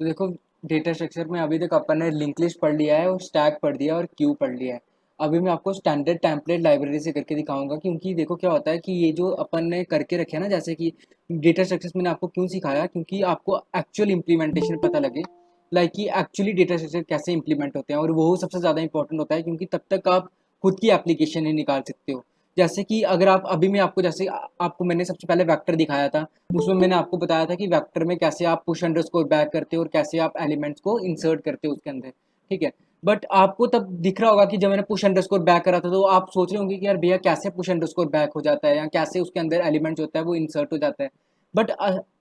देखो, data structure में अभी तक अपन ने लिंक लिस्ट पढ़ लिया है और स्टैक पढ़ लिया और क्यू पढ़ लिया है। अभी मैं आपको स्टैंडर्ड टेम्पलेट लाइब्रेरी से करके दिखाऊंगा, क्योंकि देखो क्या होता है कि ये जो अपन ने करके रखे हैं ना, जैसे कि डेटा स्ट्रक्चर्स मैंने आपको क्यों सिखाया, क्योंकि आपको एक्चुअल इंप्लीमेंटेशन पता लगे, लाइक कि एक्चुअली डेटा स्ट्रक्चर कैसे इंप्लीमेंट होते हैं। और वो सबसे ज़्यादा इंपॉर्टेंट होता है, क्योंकि तब तक आप खुद की एप्लीकेशन ही निकाल सकते हो। जैसे कि अगर आप अभी मैं आपको जैसे आपको मैंने सबसे पहले वेक्टर दिखाया था, उसमें मैंने आपको बताया था कि वेक्टर में कैसे आप पुश अंडरस्कोर बैक करते हो और कैसे आप एलिमेंट्स को इंसर्ट करते हो उसके अंदर, ठीक है। बट आपको तब दिख रहा होगा कि जब मैंने पुश अंडरस्कोर बैक करा था, तो आप सोच रहे होंगे कि यार भैया कैसे पुश अंडरस्कोर बैक हो जाता है या कैसे उसके अंदर एलिमेंट्स होता है वो इंसर्ट हो जाता है। बट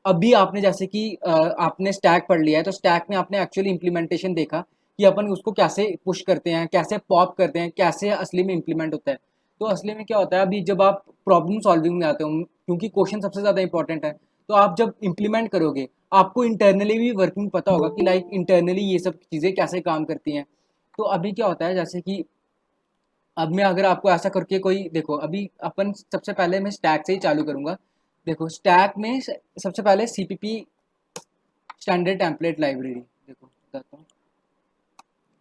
अभी आपने जैसे कि आपने स्टैक पढ़ लिया है, तो स्टैक में आपने एक्चुअली इंप्लीमेंटेशन देखा कि अपन उसको कैसे पुश करते हैं, कैसे पॉप करते हैं, कैसे असली में इंप्लीमेंट होता है। तो असली में क्या होता है, अभी जब आप प्रॉब्लम सॉल्विंग में आते हो, क्योंकि क्वेश्चन सबसे ज़्यादा इंपॉर्टेंट है, तो आप जब इम्प्लीमेंट करोगे आपको इंटरनली भी वर्किंग पता होगा कि लाइक इंटरनली ये सब चीज़ें कैसे काम करती हैं। तो अभी क्या होता है, जैसे कि अब मैं अगर आपको ऐसा करके कोई देखो, अभी अपन सबसे पहले मैं स्टैक से ही चालू करूंगा। देखो स्टैक में सबसे पहले सीपीपी स्टैंडर्ड टेम्पलेट लाइब्रेरी देखो बताता हूँ।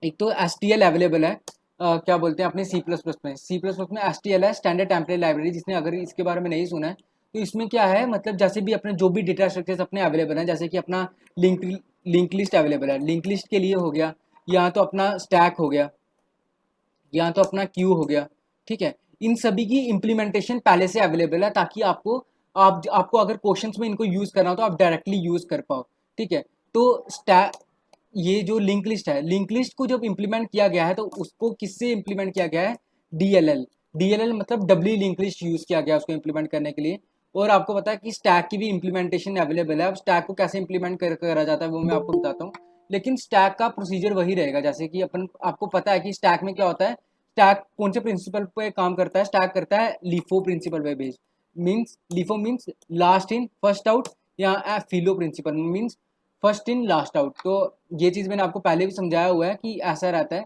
एक तो एस टी एल अवेलेबल है, क्या बोलते हैं अपने सी प्लस प्लस में, सी प्लस प्लस में एस टी एल है, स्टैंडर्ड टेम्पलेट लाइब्रेरी। जिसने अगर इसके बारे में नहीं सुना है, तो इसमें क्या है, मतलब जैसे भी अपने जो भी डेटा स्ट्रक्चर्स अपने अवेलेबल हैं, जैसे कि अपना लिंक लिंक लिस्ट अवेलेबल है, लिंक लिस्ट के लिए हो गया, या तो अपना स्टैक हो गया, या तो अपना क्यू हो गया, ठीक है। इन सभी की इम्प्लीमेंटेशन पहले से अवेलेबल है, ताकि आपको अगर क्वेश्चंस में इनको यूज करना हो तो आप डायरेक्टली यूज कर पाओ, ठीक है। तो स्टैक, ये जो लिंक लिस्ट है, लिंक लिस्ट को जब इम्प्लीमेंट किया गया है तो उसको किससे इम्प्लीमेंट किया गया है, डीएलएल। डीएलएल मतलब डब्ल्यू लिंक लिस्ट यूज किया गया उसको इम्प्लीमेंट करने के लिए। और आपको पता है कि स्टैक की भी इम्प्लीमेंटेशन अवेलेबल है। अब स्टैक को कैसे इम्प्लीमेंट करा जाता है वो मैं आपको बताता हूँ। लेकिन स्टैक का प्रोसीजर वही रहेगा, जैसे कि अपन आपको पता है कि स्टैक में क्या होता है, स्टैक कौन से प्रिंसिपल पे काम करता है, स्टैक करता है लिफो प्रिंसिपल पे based. Means LIFO means last in first out, या FILO principle means first in last out. तो ये चीज़ मैंने आपको पहले भी समझाया हुआ है कि ऐसा रहता है।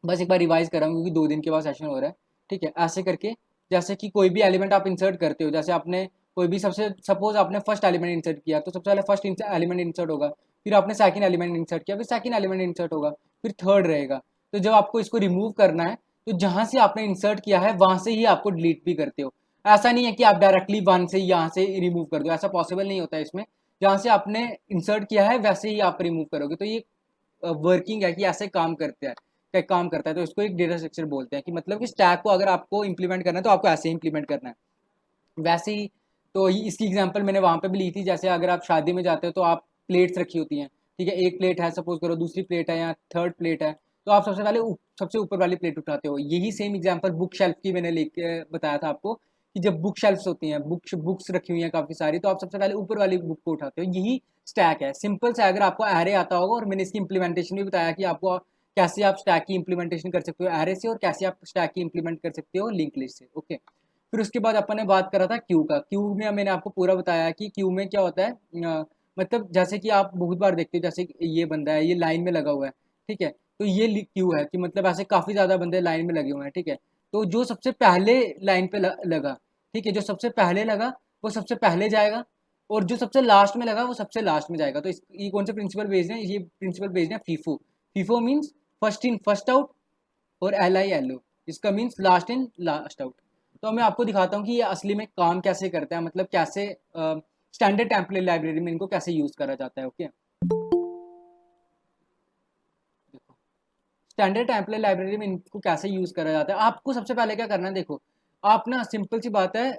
बस एक बार रिवाइज कर रहा हूँ क्योंकि 2 दिन के बाद सेशन हो रहा है, ठीक है। ऐसे करके जैसे कि कोई भी एलिमेंट आप इंसर्ट करते हो, जैसे आपने कोई भी सबसे सपोज आपने फर्स्ट एलिमेंट इंसर्ट किया, तो सबसे पहले फर्स्ट एलिमेंट इंसर्ट होगा, फिर आपने सेकंड एलिमेंट इंसर्ट किया, फिर सेकंड एलिमेंट इंसर्ट होगा, फिर थर्ड रहेगा। तो जब आपको इसको रिमूव करना है, तो जहाँ से आपने इंसर्ट किया है वहाँ से ही आपको डिलीट भी करते हो। ऐसा नहीं है कि आप डायरेक्टली वन से यहाँ से रिमूव कर दो, ऐसा पॉसिबल नहीं होता है इसमें। जहाँ से आपने इंसर्ट किया है वैसे ही आप रिमूव करोगे। तो ये वर्किंग है कि ऐसे काम करते हैं, क्या काम करता है। तो इसको एक डेटा स्ट्रक्चर बोलते हैं, कि मतलब कि स्टैक को अगर आपको इंप्लीमेंट करना है तो आपको ऐसे ही इंप्लीमेंट करना है, वैसे ही। तो इसकी एग्जांपल मैंने वहाँ पे भी ली थी, जैसे अगर आप शादी में जाते हो तो आप प्लेट्स रखी होती हैं, ठीक है। एक प्लेट है सपोज करो, दूसरी प्लेट है या थर्ड प्लेट है, तो आप सबसे पहले सबसे ऊपर वाली प्लेट उठाते हो। यही सेम एग्जांपल बुक शेल्फ की मैंने लेके बताया था आपको, कि जब बुक शेल्फ्स होती हैं, बुक्स रखी हुई हैं काफ़ी सारी, तो आप सबसे पहले ऊपर वाली बुक को उठाते हो। यही स्टैक है, सिंपल से। अगर आपको एरे आता होगा, और मैंने इसकी इंप्लीमेंटेशन भी बताया कि आपको कैसे आप स्टैक की इंप्लीमेंटेशन कर सकते हो एरे से, और कैसे आप स्टैक की इंप्लीमेंट कर सकते हो लिंक लिस्ट से, ओके। फिर उसके बाद अपन ने बात करा था क्यू का। क्यू में मैंने आपको पूरा बताया कि क्यू में क्या होता है। मतलब जैसे कि आप बहुत बार देखते हो, जैसे कि ये बंदा है, ये लाइन में लगा हुआ है, ठीक है। तो ये क्यू है, कि मतलब ऐसे काफ़ी ज़्यादा बंदे लाइन में लगे हुए हैं, ठीक है। तो जो सबसे पहले लाइन पे लगा, ठीक है, जो सबसे पहले लगा वो सबसे पहले जाएगा, और जो सबसे लास्ट में लगा वो सबसे लास्ट में जाएगा। तो ये कौन से प्रिंसिपल बेस्ड है, ये प्रिंसिपल बेस्ड है फीफो। फीफो मीन्स फर्स्ट इन फर्स्ट आउट, और एल आई एल ओ, इसका मीन्स लास्ट इन लास्ट आउट। तो मैं आपको दिखाता हूँ कि ये असली में काम कैसे करता है, मतलब कैसे स्टैंडर्ड टेम्पलेट लाइब्रेरी में इनको कैसे यूज करा जाता है, ओके। देखो स्टैंडर्ड टेम्पलेट लाइब्रेरी में इनको कैसे यूज करा जाता है। आपको सबसे पहले क्या करना है, देखो आप ना सिंपल सी बात है,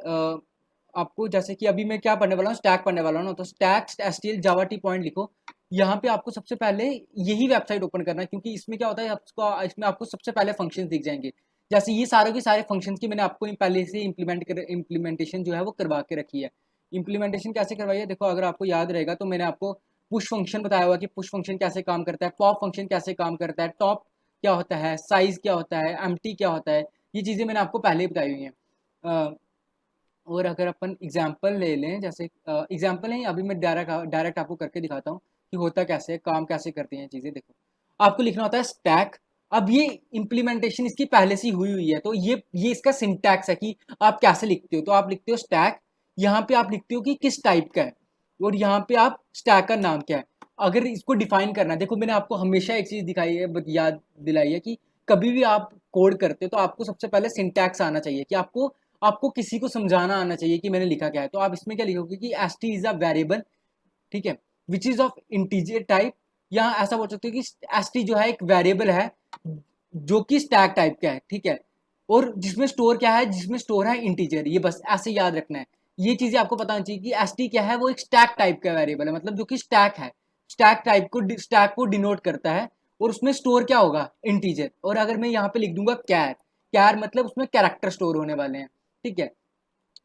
आपको जैसे कि अभी मैं क्या पढ़ने वाला हूँ, स्टैक पढ़ने वाला हूँ ना, तो स्टैक एसटीएल जावा टी पॉइंट लिखो। यहाँ पे आपको सबसे पहले यही वेबसाइट ओपन करना है, क्योंकि इसमें क्या होता है, आपको इसमें आपको सबसे पहले फंक्शंस दिख जाएंगे। जैसे ये सारे के सारे फंक्शंस की मैंने आपको पहले से इम्प्लीमेंटेशन जो है वो करवा के रखी है। इम्प्लीमेंटेशन कैसे करवाई है, देखो अगर आपको याद रहेगा तो मैंने आपको पुश फंक्शन बताया हुआ कि पुश फंक्शन कैसे काम करता है, पॉप फंक्शन कैसे काम करता है, टॉप क्या होता है, साइज क्या होता है, एम्प्टी क्या होता है। ये चीज़ें मैंने आपको पहले ही बताई हुई हैं। और अगर अपन एग्जाम्पल ले लें, जैसे एग्जाम्पल नहीं, अभी मैं डायरेक्ट आपको करके दिखाता हूँ कि होता कैसे है, काम कैसे करती हैं चीज़ें। देखो आपको लिखना होता है स्टैक। अब ये इम्प्लीमेंटेशन इसकी पहले से हुई हुई है, तो ये इसका सिंटैक्स है कि आप कैसे लिखते हो। तो आप लिखते हो स्टैक, यहाँ पे आप लिखते हो कि किस टाइप का है, और यहाँ पे आप स्टैक का नाम क्या है। अगर इसको डिफाइन करना है, देखो मैंने आपको हमेशा एक चीज़ दिखाई है, याद दिलाई है कि कभी भी आप कोड करते हो तो आपको सबसे पहले सिंटैक्स आना चाहिए, कि आपको आपको किसी को समझाना आना चाहिए कि मैंने लिखा क्या है। तो आप इसमें क्या लिखोगे कि S T is a variable, ठीक है, which is of integer type, या ऐसा बोल सकते हो कि एस टी जो है एक वेरिएबल है जो कि स्टैक टाइप का है, ठीक है, और जिसमें स्टोर क्या है, जिसमें स्टोर है इंटीजर। ये बस ऐसे याद रखना है, ये चीजें आपको पता होनी चाहिए कि एस टी क्या है, वो एक स्टैक टाइप का वेरिएबल है, मतलब जो कि स्टैक है, स्टैक टाइप को स्टैक को डिनोट करता है, और उसमें स्टोर क्या होगा, इंटीजर। और अगर मैं यहाँ पे लिख दूंगा कैर, कैर मतलब उसमें कैरेक्टर स्टोर होने वाले हैं, ठीक है।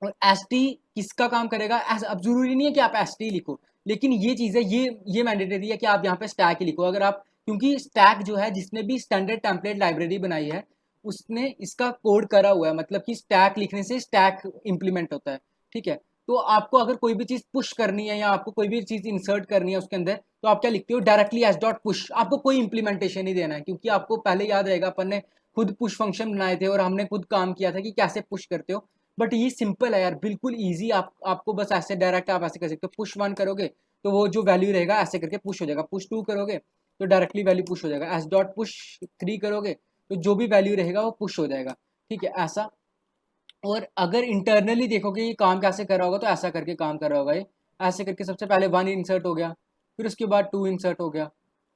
और एस टी किसका काम करेगा, अब जरूरी नहीं है कि आप एस टी लिखो, लेकिन ये चीज़ है, ये मैंडेटरी है कि आप यहाँ पे स्टैक ही लिखो। अगर आप, क्योंकि स्टैक जो है, जिसने भी स्टैंडर्ड टेम्पलेट लाइब्रेरी बनाई है उसने इसका कोड करा हुआ है, मतलब कि स्टैक लिखने से स्टैक इंप्लीमेंट होता है, ठीक है। तो आपको अगर कोई भी चीज़ पुश करनी है या आपको कोई भी चीज़ इंसर्ट करनी है उसके अंदर, तो आप क्या लिखते हो, डायरेक्टली एस डॉट पुश। आपको कोई इंप्लीमेंटेशन नहीं देना है, क्योंकि आपको पहले याद रहेगा अपन ने खुद पुश फंक्शन बनाए थे और हमने खुद काम किया था कि कैसे पुश करते हो। बट ये सिंपल है यार, बिल्कुल ईजी। आपको बस ऐसे डायरेक्ट आप ऐसे कर सकते हो, पुश वन करोगे तो वो जो वैल्यू रहेगा ऐसे करके पुश हो जाएगा, पुश टू करोगे तो डायरेक्टली वैल्यू पुश हो जाएगा, एस डॉट पुश थ्री करोगे तो जो भी वैल्यू रहेगा वो पुश हो जाएगा, ठीक है, ऐसा। और अगर इंटरनली देखोगे ये काम कैसे कर रहा होगा, तो ऐसा करके काम कर रहा होगा ये, ऐसे करके सबसे पहले वन इंसर्ट हो गया, फिर उसके बाद टू इंसर्ट हो गया,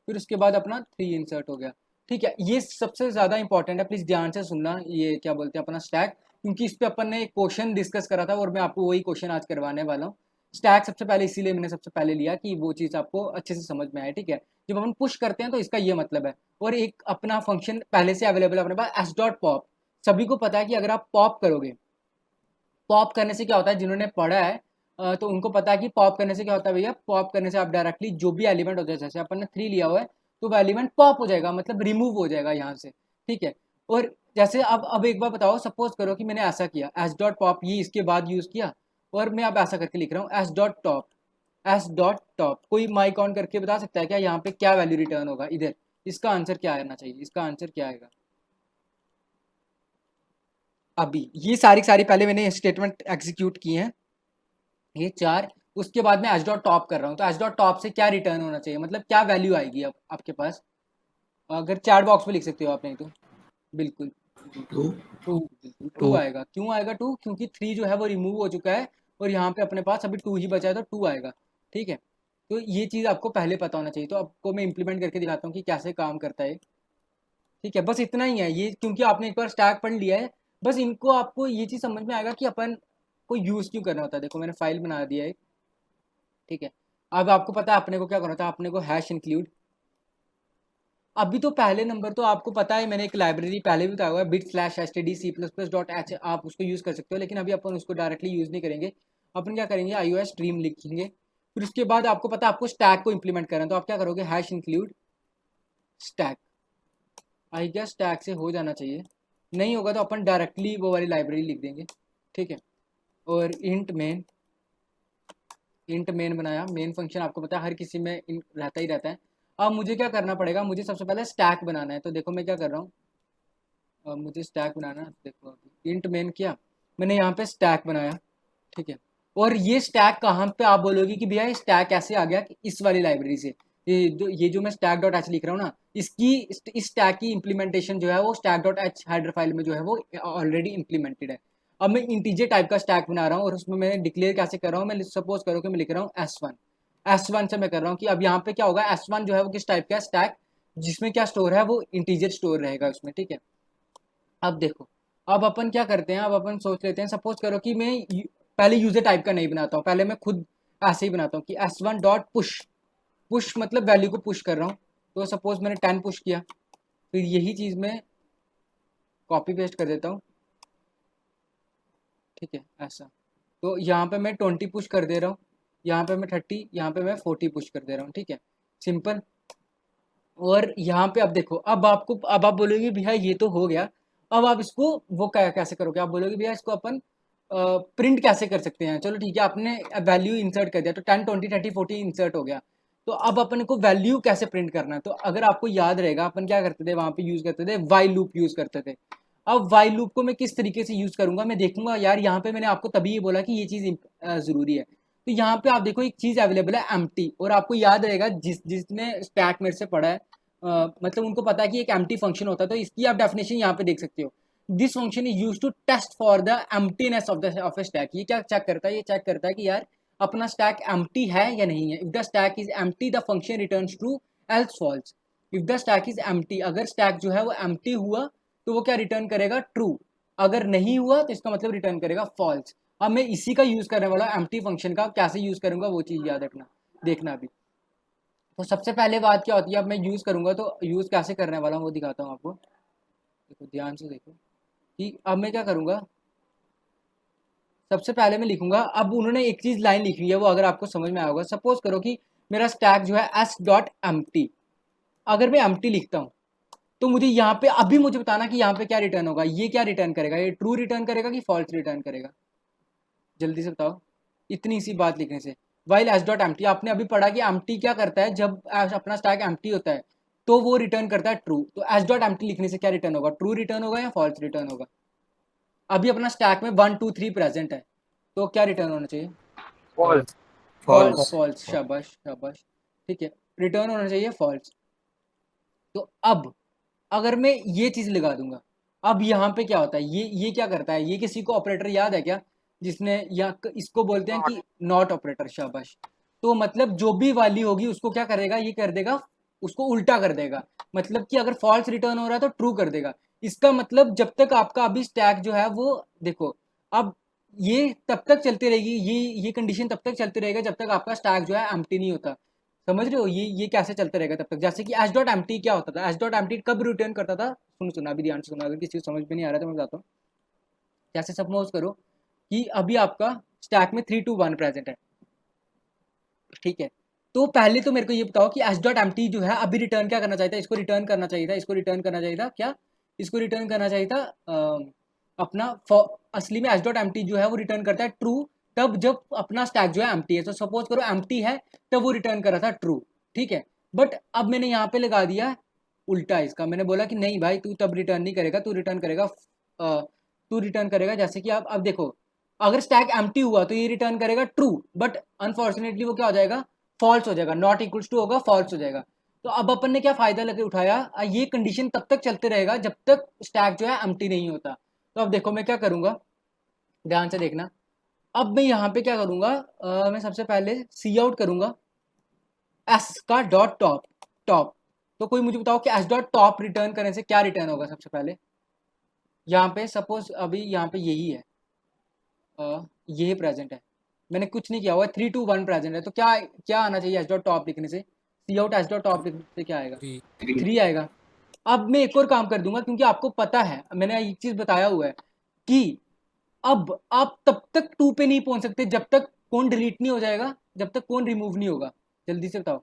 फिर उसके बाद अपना थ्री इंसर्ट हो गया, ठीक है। ये सबसे ज़्यादा इंपॉर्टेंट है, प्लीज़ ध्यान से सुनना, ये क्या बोलते हैं अपना स्टैक, क्योंकि इस पे अपन ने एक क्वेश्चन डिस्कस करा था और मैं आपको वही क्वेश्चन आज करवाने वाला हूँ। स्टैक सबसे पहले इसीलिए मैंने सबसे पहले लिया कि वो चीज़ आपको अच्छे से समझ में आए, ठीक है। जब अपन पुश करते हैं तो इसका ये मतलब है। और एक अपना फंक्शन पहले से अवेलेबल है अपने पास, एस डॉट पॉप। सभी को पता है कि अगर आप पॉप करोगे, पॉप करने से क्या होता है, जिन्होंने पढ़ा है तो उनको पता है कि पॉप करने से क्या होता है भैया। पॉप करने से आप डायरेक्टली जो भी एलिमेंट होता है, जैसे अपन ने थ्री लिया हुआ है तो वो एलिमेंट पॉप हो जाएगा, मतलब रिमूव हो जाएगा यहाँ से, ठीक है। और जैसे अब एक बार बताओ, सपोज करो कि मैंने ऐसा किया, एस डॉट पॉप ये इसके बाद यूज़ किया, और मैं अब ऐसा करके लिख रहा हूँ S dot top, S dot top. कोई माइक ऑन करके बता सकता है क्या यहाँ पे क्या वैल्यू रिटर्न होगा इधर, इसका आंसर क्या आना चाहिए, इसका आंसर क्या आएगा। अभी ये सारी सारी पहले मैंने स्टेटमेंट एग्जीक्यूट की हैं, ये चार। उसके बाद मैं एच डॉट टॉप कर रहा हूँ, तो एच डॉट टॉप से क्या रिटर्न होना चाहिए, मतलब क्या वैल्यू आएगी अब आपके पास। अगर चैट बॉक्स में लिख सकते हो आप, नहीं तो बिल्कुल टू टू, बिल्कुल टू टू आएगा। क्यों आएगा टू, क्योंकि थ्री जो है वो रिमूव हो चुका है और यहाँ पे अपने पास अभी टू ही बचा है, तो टू आएगा, ठीक है। तो ये चीज़ आपको पहले पता होना चाहिए, तो आपको मैं इंप्लीमेंट करके दिखाता हूँ कि कैसे काम करता है, ठीक है। बस इतना ही है ये, क्योंकि आपने एक बार स्टैक पढ़ लिया है, बस इनको आपको ये चीज़ समझ में आएगा कि अपन को यूज़ क्यों करना होता है। देखो मैंने फाइल बना दिया है, ठीक है। अब आपको पता है अपने को क्या करना था, अपने को हैश इंक्लूड। अभी तो पहले नंबर तो आपको पता है, मैंने एक लाइब्रेरी पहले भी बताया हुआ है, bit slash S T D C plus plus dot H, आप उसको यूज़ कर सकते हो, लेकिन अभी अपन उसको डायरेक्टली यूज़ नहीं करेंगे। अपन क्या करेंगे, आई ओ एस स्ट्रीम लिखेंगे, फिर उसके बाद आपको पता है आपको स्टैक को इंप्लीमेंट करना है, तो आप क्या करोगे, hash include stack. I guess stack से हो जाना चाहिए, नहीं होगा तो अपन डायरेक्टली वो वाली लाइब्रेरी लिख देंगे, ठीक है। और इंट मेन बनाया, मेन फंक्शन आपको पता है हर किसी में रहता ही रहता है। अब मुझे क्या करना पड़ेगा, मुझे सबसे पहले स्टैक बनाना है, तो देखो मैं क्या कर रहा हूँ, अब मुझे स्टैक बनाना है, देखो इंट मेन किया, मैंने यहाँ पे स्टैक बनाया, ठीक है। और ये स्टैक कहाँ पे आप बोलोगे कि भैया ये स्टैक कैसे आ गया, कि इस वाली लाइब्रेरी से। ये जो मैं स्टैक डॉट एच लिख रहा हूँ ना, इसकी इस स्टैक की इम्प्लीमेंटेशन जो है वो stack dot H header file में जो है वो ऑलरेडी इम्प्लीमेंटेड है। अब मैं इंटीजर टाइप का स्टैक बना रहा हूँ और उसमें मैं डिक्लेयर कैसे कर रहा हूँ, मैं सपोज करो कि मैं लिख रहा हूँ S1, S1 से मैं कर रहा हूँ कि अब यहाँ पे क्या होगा, S1 जो है वो किस टाइप का स्टैक, जिसमें क्या स्टोर है, वो इंटीजर स्टोर रहेगा उसमें, ठीक है। अब देखो, अब अपन क्या करते हैं, अब अपन सोच लेते हैं, सपोज करो कि मैं पहले यूजर टाइप का नहीं बनाता हूँ, पहले मैं खुद ऐसे ही बनाता हूँ कि S1 डॉट पुश, पुश मतलब वैल्यू को पुश कर रहा हूँ। तो सपोज मैंने 10 पुश किया, फिर यही चीज़ मैं कॉपी पेस्ट कर देता हूँ, ठीक है, ऐसा। तो यहाँ पे मैं 20 पुश कर दे रहा हूँ, यहाँ पे मैं 30, यहाँ पे मैं 40 पुश कर दे रहा हूँ, ठीक है, सिंपल। और यहाँ पे अब देखो, अब आप बोलोगे भैया ये तो हो गया, अब आप इसको वो कैसे करोगे, आप बोलोगे भैया इसको अपन प्रिंट कैसे कर सकते हैं। चलो ठीक है, आपने वैल्यू इंसर्ट कर दिया, तो 10 20 30 40 इंसर्ट हो गया, तो अब अपन को वैल्यू कैसे प्रिंट करना है। तो अगर आपको याद रहेगा अपन क्या करते थे, वहाँ पे यूज़ करते थे वाइल लूप यूज़ करते थे। अब वाइल लूप को मैं किस तरीके से यूज़ करूँगा, मैं देखूंगा यार, यहाँ पे मैंने आपको तभी ये बोला कि ये चीज़ ज़रूरी है। तो यहाँ पे आप देखो एक चीज अवेलेबल है एम्प्टी, और आपको याद रहेगा जिसने स्टैक मेरे से पढ़ा है, मतलब उनको पता है कि एक एम्प्टी फंक्शन होता है, तो इसकी आप डेफिनेशन यहाँ पे देख सकते हो। This function is use to test for the emptiness of a stack. ये क्या चेक करता है, ये चेक करता है कि यार अपना स्टैक एम्प्टी है या नहीं है। If the stack is empty the function returns true, else false. If the stack is empty, अगर स्टैक जो है वो एम्प्टी हुआ तो वो क्या रिटर्न करेगा, ट्रू। अगर नहीं हुआ तो इसका मतलब रिटर्न करेगा फॉल्स। अब मैं इसी का यूज करने वाला हूँ एम्प्टी फंक्शन का, कैसे यूज करूंगा वो चीज याद रखना, देखना अभी। तो सबसे पहले बात क्या होती है, अब मैं यूज करूंगा तो यूज कैसे करने वाला हूँ वो दिखाता हूँ आपको। देखो ध्यान से देखो कि अब मैं क्या करूंगा। सबसे पहले मैं लिखूंगा, अब उन्होंने एक चीज लाइन लिखी है वो अगर आपको समझ में आया होगा। सपोज करो कि मेरा स्टैक जो है एस डॉट एम्प्टी, अगर मैं एम्प्टी लिखता हूँ तो मुझे यहाँ पे अभी मुझे बताना कि यहाँ पे क्या रिटर्न होगा। ये क्या रिटर्न करेगा, ये ट्रू रिटर्न करेगा कि फॉल्स रिटर्न करेगा, जल्दी से बताओ। इतनी सी बात लिखने से। वाइल एस डॉट एम्प्टी, आपने अभी पढ़ा कि एम्प्टी क्या करता है, जब अपना स्टैक एम्प्टी होता है तो वो रिटर्न करता है ट्रू। तो एस डॉट एम्प्टी लिखने से क्या रिटर्न होगा, ट्रू रिटर्न होगा या फॉल्स रिटर्न होगा। अभी अपना स्टैक में 1 2 3 प्रेजेंट है, तो क्या रिटर्न होना चाहिए, फॉल्स। फॉल्स। फॉल्स। फॉल्स, शाबाश शाबाश। ठीक है, रिटर्न होना चाहिए फॉल्स। तो अब अगर मैं ये चीज लगा दूंगा, अब यहाँ पे क्या होता है, ये क्या करता है, ये किसी को ऑपरेटर याद है क्या, जिसने या इसको बोलते हैं कि नॉट ऑपरेटर, शाबाश। तो मतलब जो भी वैल्यू होगी उसको क्या करेगा, ये कर देगा, उसको उल्टा कर देगा। मतलब कि अगर फॉल्स रिटर्न हो रहा है तो ट्रू कर देगा। इसका मतलब जब तक आपका अभी स्टैक जो है वो, देखो अब ये तब तक चलती रहेगी, ये कंडीशन तब तक चलती रहेगा जब तक आपका स्टैक जो है एम्प्टी नहीं होता। समझ रहे हो, ये कैसे चलता रहेगा तब तक। जैसे कि एच डॉट एम्प्टी क्या होता था, एच डॉट एम्प्टी कब रिटर्न करता था, सुना अभी ध्यान से सुना, अगर किसी को समझ में नहीं आ रहा तो मैं बताता हूँ। जैसे सपोज करो कि अभी आपका स्टैक में 3 2 1 प्रेजेंट है, ठीक है। तो पहले तो मेरे को ये बताओ कि एच डॉट एम्प्टी जो है अभी रिटर्न क्या करना चाहिए था, इसको रिटर्न करना चाहिए था, इसको रिटर्न करना चाहिए था क्या, इसको रिटर्न करना चाहिए था अपना असली में एच डॉट एम्प्टी जो है वो रिटर्न करता है ट्रू, तब जब अपना स्टैक जो है एम्प्टी है। तो सपोज करो एम्प्टी है तब वो रिटर्न कर रहा था ट्रू, ठीक है। बट अब मैंने यहाँ पे लगा दिया उल्टा इसका, मैंने बोला कि नहीं भाई तू तब रिटर्न नहीं करेगा, तू रिटर्न करेगा जैसे कि आप अब देखो, अगर स्टैक एम्प्टी हुआ तो ये रिटर्न करेगा ट्रू, बट अनफॉर्चुनेटली वो क्या हो जाएगा, फॉल्स हो जाएगा, नॉट इक्वल्स टू होगा, फॉल्स हो जाएगा। तो अब अपन ने क्या फायदा लेके उठाया, ये कंडीशन तब तक चलते रहेगा जब तक स्टैक जो है एम्प्टी नहीं होता। तो अब देखो मैं क्या करूंगा, ध्यान से देखना। अब मैं यहाँ पे क्या करूंगा, मैं सबसे पहले सी आउट करूंगा एस का डॉट टॉप टॉप। तो कोई मुझे बताओ कि एस डॉट टॉप रिटर्न करने से क्या रिटर्न होगा सबसे पहले। यहाँ पे सपोज अभी यहाँ पे यही है, यही प्रेजेंट है, मैंने कुछ नहीं किया हुआ, 3 2 1 प्रेजेंट है। तो क्या क्या आना चाहिए एच डॉट टॉप लिखने से, सी आउट एच डॉट टॉप लिखने से क्या आएगा, थ्री। 3 आएगा। अब मैं एक और काम कर दूंगा, क्योंकि आपको पता है मैंने एक चीज बताया हुआ है कि अब आप तब तक 2 पे नहीं पहुंच सकते जब तक कौन डिलीट नहीं हो जाएगा, जब तक कौन रिमूव नहीं होगा, जल्दी से बताओ।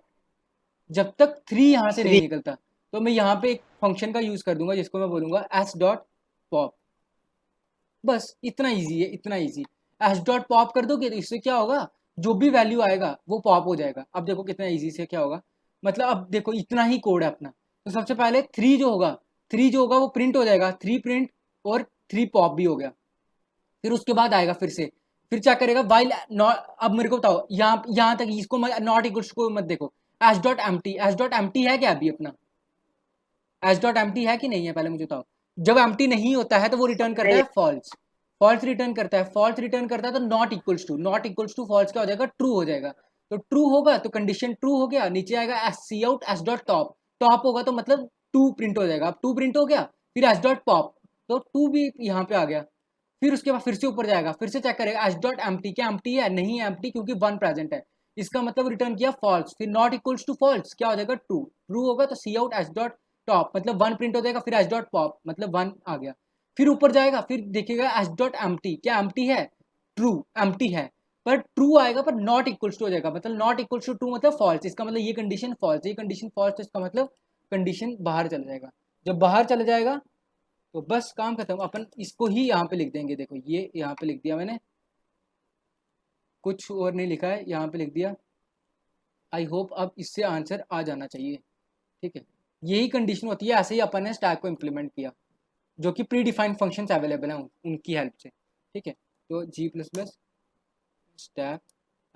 जब तक 3 यहाँ से नहीं थ्री। निकलता। तो मैं यहाँ पे एक फंक्शन का यूज कर दूंगा जिसको मैं बोलूंगा एस डॉट पॉप। बस इतना इजी है, इतना इजी। एच डॉट पॉप कर दोगे तो इससे क्या होगा, जो भी वैल्यू आएगा वो पॉप हो जाएगा। अब देखो कितना इजी से क्या होगा, मतलब अब देखो इतना ही कोड है अपना। तो सबसे पहले 3 जो होगा, 3 जो होगा वो प्रिंट हो जाएगा, 3 प्रिंट, और 3 पॉप भी हो गया। फिर उसके बाद आएगा फिर से, फिर क्या करेगा वाइल नॉट। अब मेरे को बताओ यहाँ तक इसको नॉट इक्वल्स को मत देखो। H dot empty, H dot empty है क्या अभी अपना, एच डॉट एम्प्टी है कि नहीं है पहले मुझे बताओ। जब एम्प्टी नहीं होता है तो वो रिटर्न करता नहीं। है फॉल्स, फॉल्स रिटर्न करता है, फॉल्स रिटर्न करता है तो not equals to, not equals to false क्या हो जाएगा, ट्रू हो जाएगा। तो ट्रू होगा तो कंडीशन ट्रू हो गया, नीचे आएगा S C out S dot top, top होगा तो मतलब 2 प्रिंट हो जाएगा। अब 2 प्रिंट हो गया, फिर एस डॉट पॉप, तो 2 भी यहाँ पे आ गया। फिर उसके बाद फिर से ऊपर जाएगा, फिर से चेक करेगा एच डॉट एम्प्टी, क्या एम्प्टी है, नहीं है एम्प्टी क्योंकि 1 प्रेजेंट है। इसका मतलब रिटर्न किया फॉल्स, फिर नॉट इक्वल्स टू फॉल्स क्या हो जाएगा, ट्रू, ट्रू होगा तो सी आउट एच डॉट टॉप मतलब 1 प्रिंट हो जाएगा, फिर एच डॉट पॉप मतलब 1 आ गया। फिर ऊपर जाएगा, फिर देखेगा एच डॉट एम्प्टी, क्या एम्प्टी है, ट्रू, एम्प्टी है। पर ट्रू आएगा पर नॉट इक्वल्स टू हो जाएगा, मतलब नॉट इक्वल्स टू ट्रू मतलब फॉल्स। इसका मतलब ये कंडीशन फॉल्स, ये कंडीशन फॉल्स, तो इसका मतलब कंडीशन बाहर चला जाएगा। जब बाहर चला जाएगा तो बस काम खत्म, अपन इसको ही यहाँ पे लिख देंगे। देखो ये यहाँ पे लिख दिया मैंने, कुछ और नहीं लिखा है, यहाँ पे लिख दिया। आई होप अब इससे आंसर आ जाना चाहिए, ठीक है। यही कंडीशन होती है, ऐसे ही अपन ने स्टैक को इम्प्लीमेंट किया, जो कि प्री डिफाइंड फंक्शंस अवेलेबल हैं उनकी हेल्प से, ठीक है। तो जी प्लस प्लस स्टैक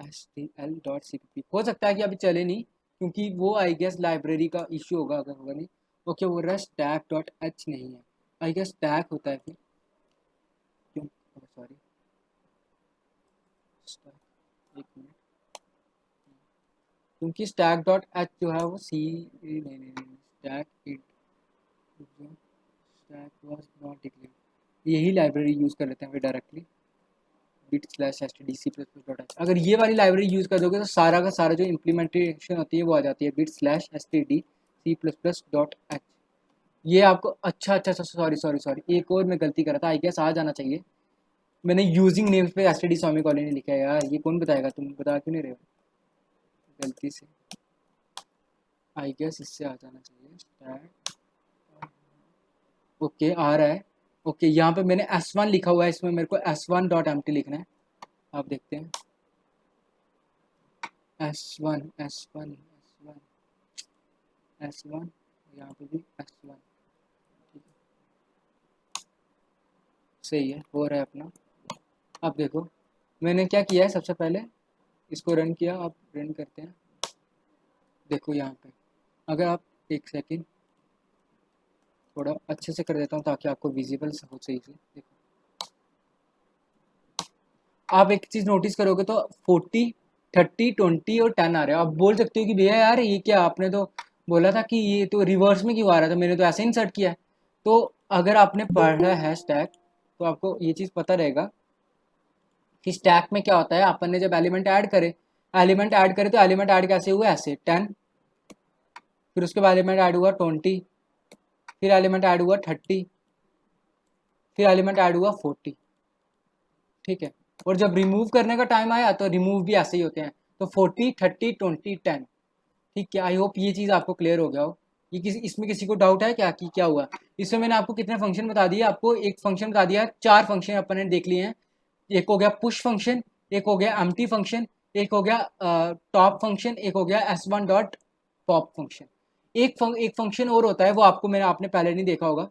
stl.cpp हो सकता है कि अभी चले नहीं, क्योंकि वो आई गेस लाइब्रेरी का इश्यू होगा, अगर होगा नहीं। ओके, वो रहा stack.h नहीं है, आई गेस stack होता है फिर, क्यों, सॉरी, एक मिनट, क्योंकि stack.h जो है वो सी, नहीं नहीं नहीं, stack it, stack was not declared, यही लाइब्रेरी यूज़ कर लेते हैं फिर directly, bit slash S T D C plus plus dot H. अगर ये वाली लाइब्रेरी यूज़ कर दोगे तो सारा का सारा जो इम्प्लीमेंटेशन होती है वो आ जाती है bit slash S T D C plus plus dot H. ये आपको अच्छा अच्छा अच्छा, सॉरी सॉरी सॉरी, एक और मैं गलती कर रहा था, आई गेस आ जाना चाहिए। मैंने यूजिंग नेम्स पे एस टी डी स्वामी कॉलोनी लिखा है यार, ये कौन बताएगा, तुम बता क्यों नहीं रहे हो, गलती से, आई गेस इससे आ जाना चाहिए स्टैक। ओके आ रहा है। ओके, यहाँ पे मैंने S1 लिखा हुआ है, इसमें मेरे को S1 डॉट एम टी लिखना है, आप देखते हैं S1 S1 S1 S1, यहाँ पे भी S1, ठीक है, सही है, हो रहा है अपना। अब देखो मैंने क्या किया है, सबसे पहले इसको रन किया, आप रन करते हैं, देखो यहाँ पे, अगर आप एक सेकंड थोड़ा अच्छे से कर देता हूँ ताकि आपको विजिबल हो सही से, देखो आप एक चीज़ नोटिस करोगे तो 40 30 20 और 10 आ रहे हो। आप बोल सकते हो कि भैया यार ये क्या, आपने तो बोला था कि ये तो रिवर्स में क्यों आ रहा था, मैंने तो ऐसे इंसर्ट किया है। तो अगर आपने पढ़ा है स्टैक तो आपको ये चीज़ पता रहेगा कि स्टैक में क्या होता है। अपन ने जब एलिमेंट ऐड करे तो एलिमेंट ऐड कैसे हुआ, ऐसे 10, फिर उसके बाद एलिमेंट ऐड हुआ 20, फिर एलिमेंट ऐड हुआ 30, फिर एलिमेंट ऐड हुआ 40, ठीक है। और जब रिमूव करने का टाइम आया तो रिमूव भी ऐसे ही होते हैं, तो 40 30 20 10, ठीक है। आई होप ये चीज़ आपको क्लियर हो गया हो। ये इसमें किसी को डाउट है क्या कि क्या हुआ। इसमें मैंने आपको कितने फंक्शन बता दिए, आपको एक फंक्शन बता दिया, 4 फंक्शन अपन ने देख लिए हैं। एक हो गया पुश फंक्शन, एक हो गया एम्प्टी फंक्शन, एक हो गया टॉप फंक्शन, एक हो गया S1 डॉट पॉप फंक्शन। एक फंक्शन और होता है, वो आपने पहले नहीं देखा होगा।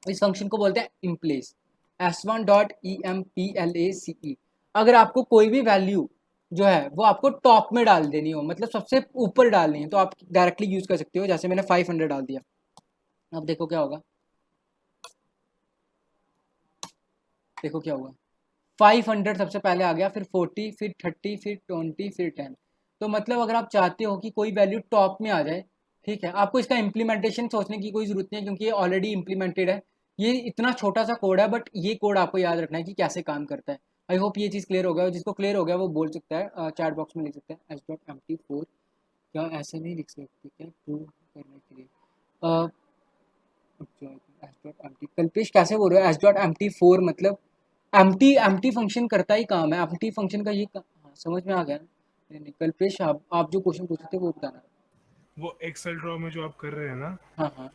इस फंक्शन को बोलते हैं इम्प्लेस, S1 डॉट EMPLACE। अगर आपको कोई भी वैल्यू जो है वो आपको टॉप में डाल देनी हो, मतलब सबसे ऊपर डालनी है, तो आप डायरेक्टली यूज कर सकते हो। जैसे मैंने 500 डाल दिया, अब देखो क्या होगा, देखो क्या हुआ, 500 सबसे पहले आ गया, फिर 40, फिर 30, फिर 20, फिर 10। तो मतलब अगर आप चाहते हो कि कोई वैल्यू टॉप में आ जाए, ठीक है, आपको इसका इम्प्लीमेंटेशन सोचने की कोई ज़रूरत नहीं है, क्योंकि ये ऑलरेडी इम्प्लीमेंटेड है। ये इतना छोटा सा कोड है, बट ये कोड आपको याद रखना है कि कैसे काम करता है। आई होप ये चीज़ क्लियर हो गया, जिसको क्लियर हो गया वो बोल सकता है, चैट बॉक्स में लिख सकता है S.MT4। क्या ऐसे नहीं लिख सकते क्या, प्रूव करने के लिए, S.MT कल्पेश कैसे बोल रहे हो, S.MT4 मतलब एम्प्टी फंक्शन करता ही काम है, एम्प्टी फंक्शन का ये हाँ, समझ में आ गया ना। नहीं नहीं कल्पेश, आप जो क्वेश्चन पूछे थे वो बताना। वो एक्सेल ड्रॉ में जो आप कर रहे हैं ना, हाँ हाँ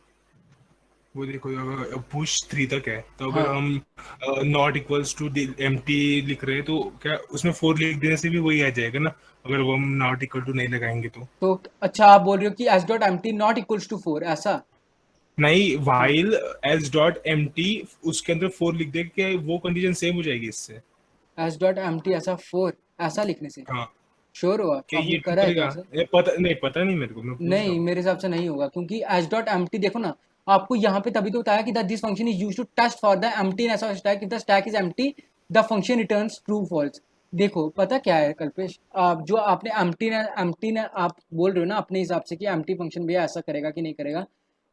वो देखो अगर पुश 3 तक है तो अगर हाँ। हम नॉट इक्वल्स टू एम्प्टी लिख रहे हैं तो क्या उसमें 4 लिख देने से भी वही आ जाएगा ना, अगर वो हम नॉट इक्वल टू नहीं लगाएंगे तो। तो अच्छा, आप बोल रहे हो कि S.MT नॉट इक्वल्स टू 4, ऐसा। नहीं, हाँ, while S dot empty उसके अंदर 4 लिख दे के वो कंडीशन सेम हो जाएगी इससे। S.MT ऐसा 4, ऐसा लिखने से हाँ, श्योर हो आप, क्या आपने ये ट्रू करा है क्या करेगा? ऐसा। ये पता नहीं मेरे को, मैं पूछ रहा नहीं, हूँ। मेरे हिसाब से नहीं होगा, क्योंकि S.MT देखो ना, आपको यहाँ पे तभी तो बताया कि this function is used to test for the emptiness of stack, if the stack is empty the function returns true false. देखो पता क्या है कल्पेश, आप जो आपने एम्प्टी ने आप बोल रहे हो ना अपने हिसाब से कि एम्प्टी फंक्शन भी ऐसा करेगा कि नहीं करेगा,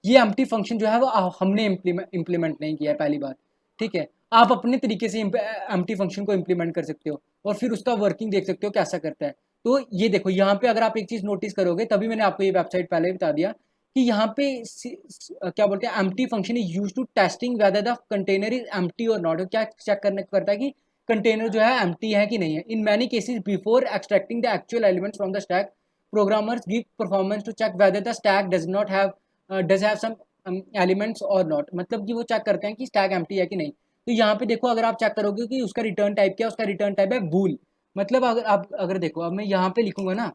ये एम्प्टी फंक्शन जो है वो हमने इम्प्लीमेंट नहीं किया है, पहली बात, ठीक है। आप अपने तरीके से एम्प्टी फंक्शन को इम्प्लीमेंट कर सकते हो और फिर उसका वर्किंग देख सकते हो कैसा करता है। तो ये देखो यहाँ पे अगर आप एक चीज नोटिस करोगे, तभी मैंने आपको ये वेबसाइट पहले ही बता दिया कि यहाँ पे क्या बोलते हैं, empty function is used to testing whether the container is empty और नॉट। क्या चेक करने करता है कि कंटेनर जो है एम्प्टी है कि नहीं है। In many cases before extracting the actual elements from the stack, programmers give performance to check whether the stack does have some elements और नॉट, मतलब कि वो चेक करते हैं कि स्टैक एम्प्टी है कि नहीं। तो यहाँ पे देखो अगर आप चेक करोगे कि उसका रिटर्न टाइप क्या है, उसका रिटर्न टाइप है बूल। मतलब अगर आप अगर देखो, अब मैं यहाँ पे लिखूंगा ना,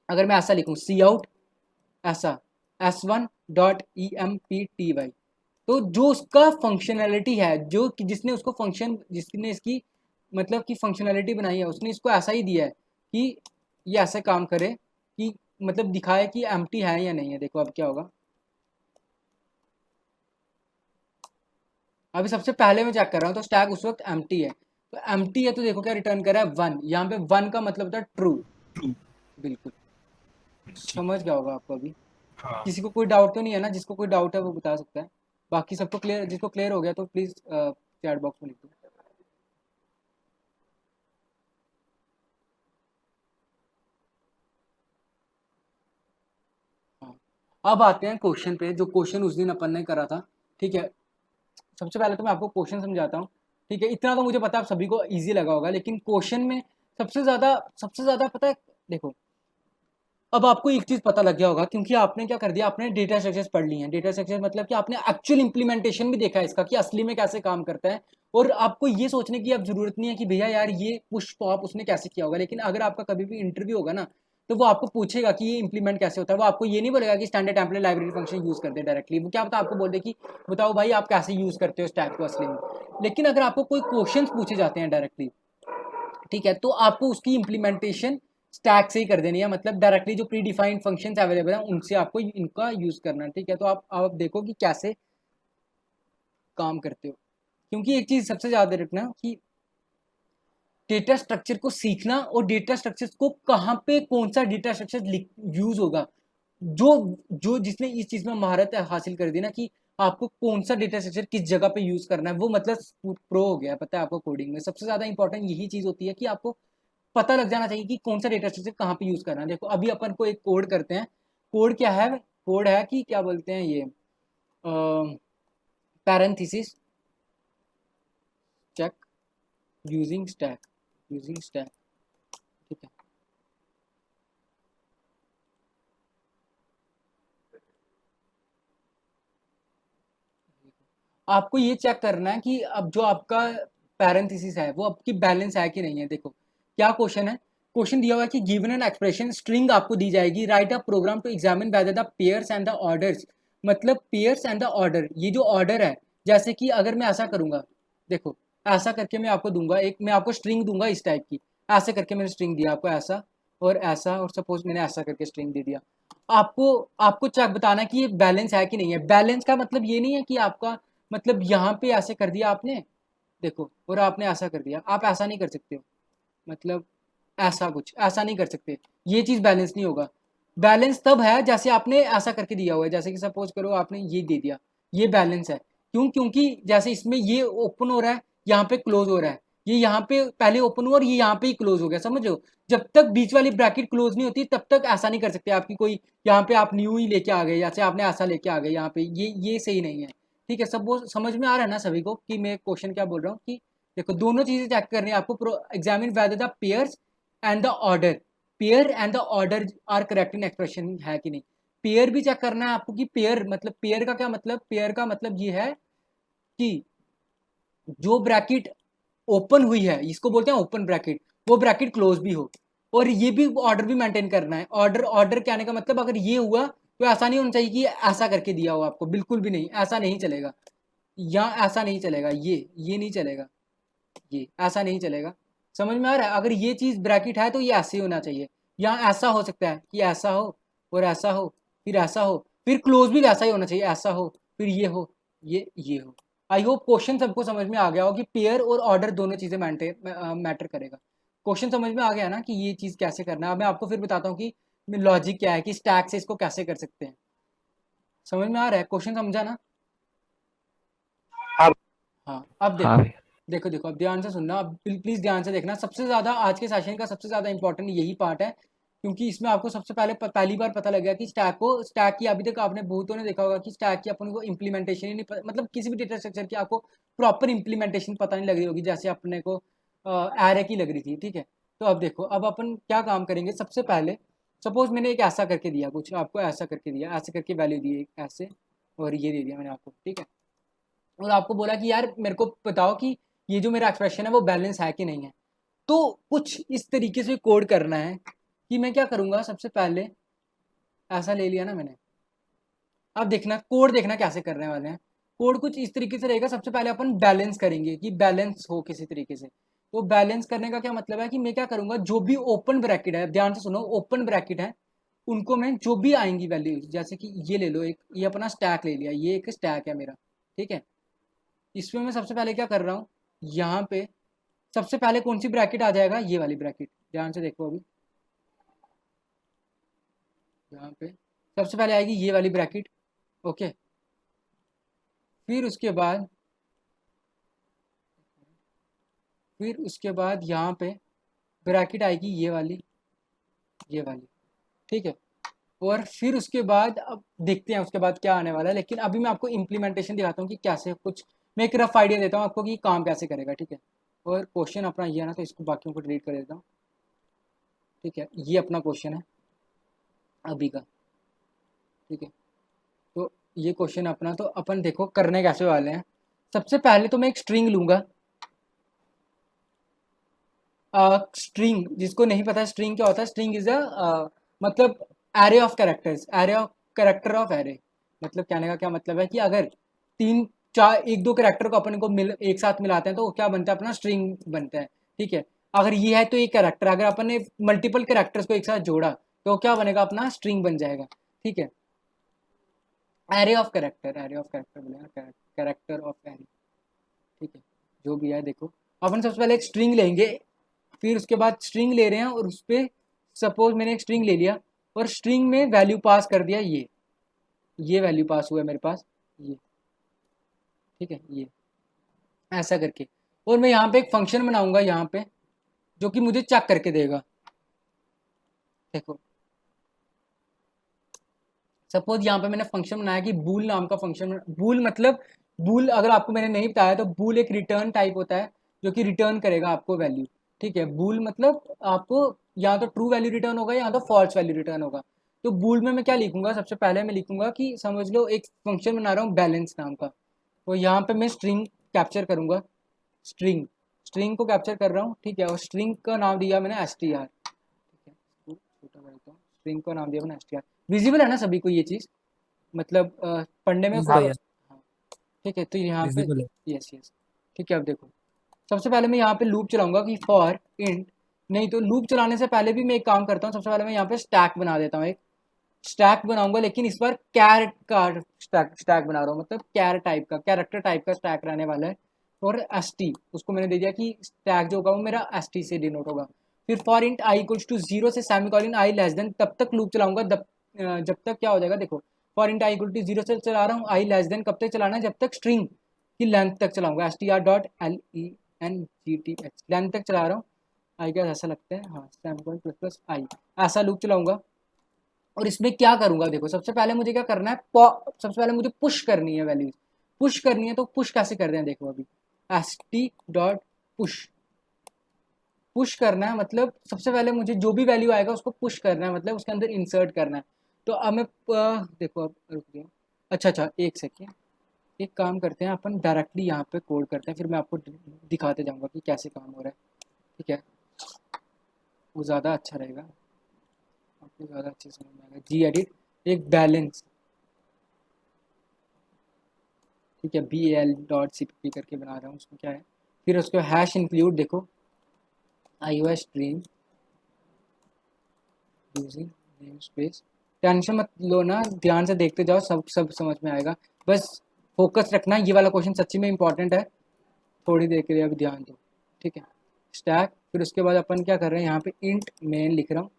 अगर मैं ऐसा लिखूँ सी आउट ऐसा S1 डॉट EMPTY, तो जो उसका फंक्शनैलिटी है, जो जिसने उसको फंक्शन जिसने इसकी मतलब कि फंक्शनैलिटी बनाई है, उसने इसको ऐसा ही दिया है कि ये ऐसे काम करे कि मतलब दिखाए कि एम्प्टी है या नहीं है। देखो अब क्या होगा, अभी सबसे पहले मैं चेक कर रहा हूँ तो स्टैक उस वक्त एम्प्टी है, तो एम्प्टी है तो देखो क्या रिटर्न कर रहा है 1, यहाँ पे 1 का मतलब होता है ट्रू। ट्रू। बिल्कुल ठीक समझ है। गया होगा आपको अभी। हाँ। किसी को कोई डाउट तो नहीं है ना? जिसको कोई डाउट है वो बता सकता है, बाकी सबको क्लियर, जिसको क्लियर हो गया तो प्लीज़ चैट बॉक्स में लिख दो। हाँ, अब आते हैं क्वेश्चन पे, जो क्वेश्चन उस दिन अपन ने करा था। ठीक है, सबसे पहले तो मैं आपको क्वेश्चन समझाता हूँ। ठीक है, इतना तो मुझे पता है आप सभी को इजी लगा होगा, लेकिन क्वेश्चन में सबसे ज़्यादा पता है, देखो अब आपको एक चीज़ पता लग गया होगा, क्योंकि आपने क्या कर दिया, आपने डेटा स्ट्रक्चर्स पढ़ लिए हैं। डेटा स्ट्रक्चर मतलब कि आपने एक्चुअल इंप्लीमेंटेशन भी देखा है इसका कि असली में कैसे काम करता है। और आपको ये सोचने की अब जरूरत नहीं है कि भैया यार ये पुश पॉप उसने कैसे किया होगा। लेकिन अगर आपका कभी भी इंटरव्यू होगा ना, तो वो आपको पूछेगा कि ये इंप्लीमेंट कैसे होता है। वो आपको ये नहीं बोलेगा कि standard template library function use करते हैं डायरेक्टली। वो क्या पता आपको बोल दे कि बताओ भाई आप कैसे यूज करते हो स्टैक को असली में। लेकिन अगर आपको कोई क्वेश्चन पूछे जाते हैं डायरेक्टली, ठीक है, तो आपको उसकी इंप्लीमेंटेशन स्टैक से ही कर देनी है। मतलब डायरेक्टली जो प्री डिफाइंड फंक्शंस अवेलेबल हैं उनसे आपको इनका यूज करना है। ठीक है, तो आप देखो कि कैसे काम करते हो। क्योंकि एक चीज सबसे ज्यादा रखना कि डेटा स्ट्रक्चर को सीखना और डेटा स्ट्रक्चर को कहाँ पे कौन सा डेटा स्ट्रक्चर यूज होगा, जो जो जिसने इस चीज में महारत हासिल कर दी ना कि आपको कौन सा डेटा स्ट्रक्चर किस जगह पे यूज करना है, वो मतलब प्रो हो गया। पता है आपको कोडिंग में सबसे ज्यादा इंपॉर्टेंट यही चीज होती है कि आपको पता लग जाना चाहिए कि कौन सा डेटा स्ट्रक्चर कहाँ पे यूज करना है। देखो अभी अपन को एक कोड करते हैं। कोड क्या है? कोड है कि क्या बोलते हैं ये, parenthesis check using stack, using stack. ठीक है, आपको ये चेक करना है कि अब जो आपका पैरेंथेसिस है वो आपकी बैलेंस है कि नहीं है। देखो क्या क्वेश्चन है, क्वेश्चन दिया हुआ है कि गिवन एन एक्सप्रेशन स्ट्रिंग आपको दी जाएगी, write a program to examine whether the pairs and the orders. मतलब पेयर्स एंड द ऑर्डर, ये जो ऑर्डर है, जैसे कि अगर मैं ऐसा करूंगा, देखो ऐसा करके मैं आपको दूंगा एक, मैं आपको स्ट्रिंग दूंगा इस टाइप की, ऐसे करके मैंने स्ट्रिंग दिया आपको ऐसा और ऐसा, और सपोज मैंने ऐसा करके स्ट्रिंग दे दिया। आपको आपको चेक बताना है कि ये बैलेंस है कि नहीं है। बैलेंस का मतलब ये नहीं है कि आपका मतलब यहाँ पे ऐसे कर दिया आपने, देखो, और आपने ऐसा कर दिया, आप ऐसा नहीं कर सकते हो। मतलब ऐसा कुछ ऐसा नहीं कर सकते, ये चीज़ बैलेंस नहीं होगा। बैलेंस तब है जैसे आपने ऐसा करके दिया हुआ है, जैसे कि सपोज करो आपने ये दे दिया, ये बैलेंस है। क्यों? क्योंकि जैसे इसमें ये ओपन हो रहा है, यहाँ पे क्लोज हो रहा है, ये यहाँ पे पहले ओपन हुआ और ये यहाँ पे ही क्लोज हो गया, समझ लो। जब तक बीच वाली ब्रैकेट क्लोज नहीं होती तब तक ऐसा नहीं कर सकते आपकी कोई, यहाँ पे आप न्यू ही लेके आ गए, जैसे आपने ऐसा लेके आ गए यहाँ पे, ये सही नहीं है। ठीक है, सब वो समझ में आ रहा है ना सभी को कि मैं क्वेश्चन क्या बोल रहा हूँ? कि देखो दोनों चीजें चेक करनी है आपको, examine whether the pairs and the order, pair and the order are correct in expression है कि नहीं। पेयर भी चेक करना है आपको कि पेयर मतलब, पेयर का क्या मतलब, पेयर का मतलब ये है कि जो ब्रैकेट ओपन हुई है इसको बोलते हैं ओपन ब्रैकेट, वो ब्रैकेट क्लोज भी हो। और ये भी ऑर्डर भी मेंटेन करना है। ऑर्डर ऑर्डर कहने का मतलब अगर ये हुआ तो ऐसा नहीं होना चाहिए कि ऐसा करके दिया हो आपको, बिल्कुल भी नहीं, ऐसा नहीं चलेगा। या ऐसा नहीं चलेगा, ये नहीं चलेगा, ये ऐसा नहीं चलेगा। समझ में आ रहा है? अगर ये चीज ब्रैकेट है तो ये ऐसे ही होना चाहिए। यहाँ ऐसा हो सकता है कि ऐसा हो और ऐसा हो, फिर ऐसा हो, फिर क्लोज भी वैसा ही होना चाहिए, ऐसा हो फिर ये हो, ये हो। आई होप क्वेश्चन सबको समझ में आ गया हो कि पेयर और ऑर्डर दोनों चीजें मैटर करेगा। क्वेश्चन समझ में आ गया ना कि ये चीज कैसे करना है। अब मैं आपको फिर बताता हूँ कि लॉजिक क्या है कि स्टैक से इसको कैसे कर सकते हैं। समझ में आ रहा है? क्वेश्चन समझा ना? हाँ। हाँ अब हाँ देखो, भैया। देखो देखो अब ध्यान से सुनना, अब प्लीज ध्यान से देखना। सबसे ज्यादा आज के सेशन का सबसे ज्यादा इंपॉर्टेंट यही पार्ट है, क्योंकि इसमें आपको सबसे पहले पहली बार पता लग गया कि स्टैक की अभी तक आपने बहुतों ने देखा होगा कि स्टैक की अपन को इंप्लीमेंटेशन ही नहीं मतलब किसी भी डेटा स्ट्रक्चर की आपको प्रॉपर इंप्लीमेंटेशन पता नहीं लग रही होगी, जैसे अपने को एरे की लग रही थी। ठीक है, तो अब देखो अब अपन क्या काम करेंगे। सबसे पहले सपोज मैंने एक ऐसा करके दिया, कुछ आपको ऐसा करके दिया, ऐसे करके वैल्यू दी एक ऐसे, और ये दे दिया मैंने आपको। ठीक है, और आपको बोला कि यार मेरे को बताओ कि ये जो मेरा एक्सप्रेशन है वो बैलेंस है कि नहीं है। तो कुछ इस तरीके से कोड करना है कि मैं क्या करूंगा, सबसे पहले ऐसा ले लिया ना मैंने। अब देखना कोड, देखना कैसे करने वाले हैं। कोड कुछ इस तरीके से रहेगा, सबसे पहले अपन बैलेंस करेंगे कि बैलेंस हो किसी तरीके से। तो बैलेंस करने का क्या मतलब है कि मैं क्या करूंगा, जो भी ओपन ब्रैकेट है, ध्यान से सुनो, ओपन ब्रैकेट है उनको मैं जो भी आएंगी वैल्यू, जैसे कि ये ले लो, एक ये अपना स्टैक ले लिया, ये एक स्टैक है मेरा, ठीक है। इसमें मैं सबसे पहले क्या कर रहा हूँ, यहाँ पे सबसे पहले कौन सी ब्रैकेट आ जाएगा, ये वाली ब्रैकेट, ध्यान से देखो अभी, यहाँ पे सबसे पहले आएगी ये वाली ब्रैकेट, ओके। फिर उसके बाद यहाँ पे ब्रैकेट आएगी ये वाली, ठीक है। और फिर उसके बाद अब देखते हैं उसके बाद क्या आने वाला है, लेकिन अभी मैं आपको इम्प्लीमेंटेशन दिखाता हूँ कि कैसे कुछ, मैं एक रफ आइडिया देता हूँ आपको कि काम कैसे करेगा, ठीक है। और क्वेश्चन अपना ये है ना, तो इसको बाकियों को डिलीट कर देता हूँ, ठीक है। ये अपना क्वेश्चन है अभी का, ठीक है। तो ये क्वेश्चन अपना, तो अपन देखो करने कैसे वाले हैं। सबसे पहले तो मैं एक स्ट्रिंग लूंगा, स्ट्रिंग जिसको नहीं पता स्ट्रिंग क्या होता है, स्ट्रिंग इज अ मतलब array of characters, array of character of array, मतलब कहने का क्या मतलब है कि अगर तीन चार एक दो कैरेक्टर को अपन को एक साथ मिलाते हैं तो वो क्या बनता है, अपना स्ट्रिंग बनता है, ठीक है। अगर ये है तो एक कैरेक्टर, अगर अपन ने मल्टीपल कैरेक्टर्स को एक साथ जोड़ा तो क्या बनेगा, अपना स्ट्रिंग बन जाएगा, ठीक है। Array of character, array of character बोलेगा, कैरेक्टर ऑफ एरे, ठीक है। जो भी है देखो, अपन सबसे पहले एक स्ट्रिंग लेंगे, फिर उसके बाद स्ट्रिंग ले रहे हैं और उस पर सपोज मैंने एक स्ट्रिंग ले लिया और स्ट्रिंग में वैल्यू पास कर दिया, ये वैल्यू पास हुआ है मेरे पास, ये, ठीक है, ये ऐसा करके। और मैं यहाँ पे एक फंक्शन बनाऊंगा यहाँ पे, जो कि मुझे चेक करके देगा, देखो सपोज यहाँ पे मैंने फंक्शन बनाया कि बूल नाम का फंक्शन, बूल मतलब, बूल अगर आपको मैंने नहीं बताया तो बूल एक रिटर्न टाइप होता है जो कि रिटर्न करेगा आपको वैल्यू, ठीक है। बूल मतलब आपको या तो ट्रू वैल्यू रिटर्न होगा या तो फॉल्स वैल्यू रिटर्न होगा। तो बूल में मैं क्या लिखूंगा, सबसे पहले मैं लिखूंगा कि समझ लो एक फंक्शन बना रहा हूँ बैलेंस नाम का, तो यहाँ पे मैं स्ट्रिंग कैप्चर करूंगा, स्ट्रिंग स्ट्रिंग को कैप्चर कर रहा हूँ, ठीक है। और स्ट्रिंग का नाम दिया मैंने str, ठीक है, इसको छोटा कर देता हूँ, स्ट्रिंग का नाम दिया मैंने str। विजिबल है ना सभी को ये चीज़, मतलब पढ़ने में हाँ कोई, यार, हाँ, ठीक है। तो यहाँ पे विजिबल है। यस यस, ठीक है। अब देखो सबसे पहले मैं यहाँ पे लूप चलाऊंगा कि फॉर इंट, नहीं तो लूप चलाने से पहले भी मैं एक काम करता हूँ, सबसे पहले मैं यहाँ पे स्टैक बना देता हूँ, एक स्टैक बनाऊंगा, लेकिन इस बार कैर का स्टैक बना रहा हूँ, मतलब कैर टाइप का, कैरेक्टर टाइप का स्टैक रहने वाला है। और एस टी उसको मैंने दे दिया कि स्टैक जो होगा वो मेरा एस टी से डिनोट होगा। फिर for int i equals to zero से सेमीकोलन आई लेस देन, तब तक लूप चलाऊंगा जब तक क्या हो जाएगा, देखो for int i equal to zero से चला रहा हूँ, आई लेस देन कब तक चलाना है, जब तक स्ट्रिंग की लेंथ तक चलाऊंगा, S T R dot L E N G T X, length तक चला रहा हूँ, आई का ऐसा लगता है, हाँ सेमीकोलन प्लस प्लस आई, ऐसा लूप चलाऊंगा। और इसमें क्या करूंगा, देखो सबसे पहले मुझे क्या करना है, सबसे पहले मुझे पुश करनी है वैल्यूज, पुश करनी है, तो पुश कैसे करते हैं देखो अभी, S T dot push, push करना है मतलब सबसे पहले मुझे जो भी वैल्यू आएगा उसको पुश करना है, मतलब उसके अंदर इंसर्ट करना है। तो अब मैं देखो अब रुक गया, अच्छा अच्छा एक सेकेंड, एक काम करते हैं अपन डायरेक्टली यहाँ पे कोड करते हैं, फिर मैं आपको दिखाते जाऊंगा कि कैसे काम हो रहा है, ठीक है। वो ज़्यादा अच्छा रहेगा, आपको ज़्यादा अच्छे से समझ में आएगा। जी एडिट, एक बैलेंस, ठीक है, B L dot C P करके बना रहा हूँ, उसमें क्या है, फिर उसको हैश इंक्लूड, देखो I O S stream using name space, tension मत लो ना, ध्यान से देखते जाओ, सब सब समझ में आएगा, बस फोकस रखना, ये वाला क्वेश्चन सच्ची में इंपॉर्टेंट है, थोड़ी देर के लिए अभी ध्यान दो, ठीक है। स्टैक, फिर उसके बाद अपन क्या कर रहे हैं, यहाँ पे इंट मेन लिख रहा हूँ,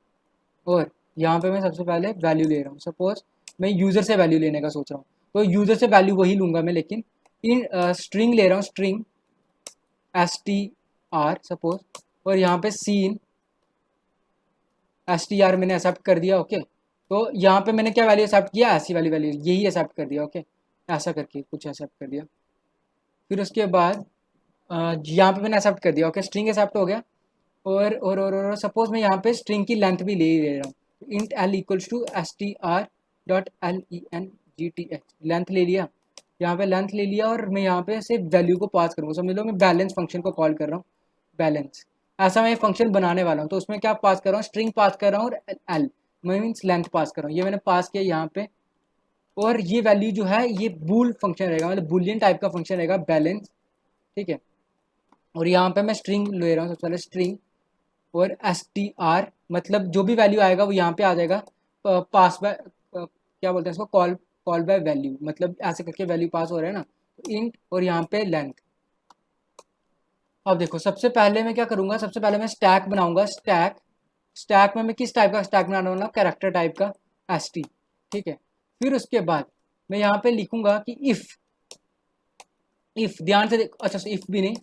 और यहाँ पे मैं सबसे पहले वैल्यू ले रहा हूँ, सपोज मैं यूज़र से वैल्यू लेने का सोच रहा हूँ, तो यूज़र से वैल्यू वही लूँगा मैं, लेकिन इन स्ट्रिंग ले रहा हूँ, string S T are suppose, और यहाँ पे सीन एस टी आर मैंने एक्सेप्ट कर दिया, ओके। तो यहाँ पे मैंने क्या वैल्यू एक्सेप्ट किया, ऐसी वाली वैल्यू यही एक्सेप्ट कर दिया, ओके, ऐसा करके कुछ एक्सेप्ट कर दिया। फिर उसके बाद यहाँ पे मैंने एक्सेप्ट कर दिया, ओके, स्ट्रिंग एक्सेप्ट हो गया। और सपोज मैं यहाँ पे स्ट्रिंग की लेंथ भी ले ही ले रहा हूँ, int L equals to S T R dot L E N G T X, length ले लिया, यहाँ पे लेंथ ले लिया, और मैं यहाँ पे से वैल्यू को पास करूँगा, समझ लो मैं बैलेंस फंक्शन को कॉल कर रहा हूँ, बैलेंस, ऐसा मैं फंक्शन बनाने वाला हूँ। तो उसमें क्या पास कर रहा हूँ, स्ट्रिंग पास कर रहा हूँ, और एल मीन्स लेंथ पास कर रहा हूँ, ये मैंने पास किया यहाँ पे। और ये वैल्यू जो है ये बूल फंक्शन रहेगा, मतलब बुलियन टाइप का फंक्शन रहेगा बैलेंस, ठीक है। और यहाँ पे मैं स्ट्रिंग ले रहा हूँ, सबसे पहले स्ट्रिंग और str, मतलब जो भी वैल्यू आएगा वो यहाँ पे आ जाएगा पास बाय, क्या बोलते हैं इसको, कॉल कॉल बाय वैल्यू, मतलब ऐसे करके वैल्यू पास हो रहा है ना, इंट और यहाँ पे लेंथ। अब देखो सबसे पहले मैं क्या करूँगा, सबसे पहले मैं स्टैक बनाऊंगा, स्टैक, स्टैक में मैं किस टाइप का स्टैक बनाने वाला हूँ, कैरेक्टर टाइप का, st, ठीक है। फिर उसके बाद मैं यहाँ पे लिखूंगा कि इफ ध्यान से देखो, अच्छा इफ भी नहीं,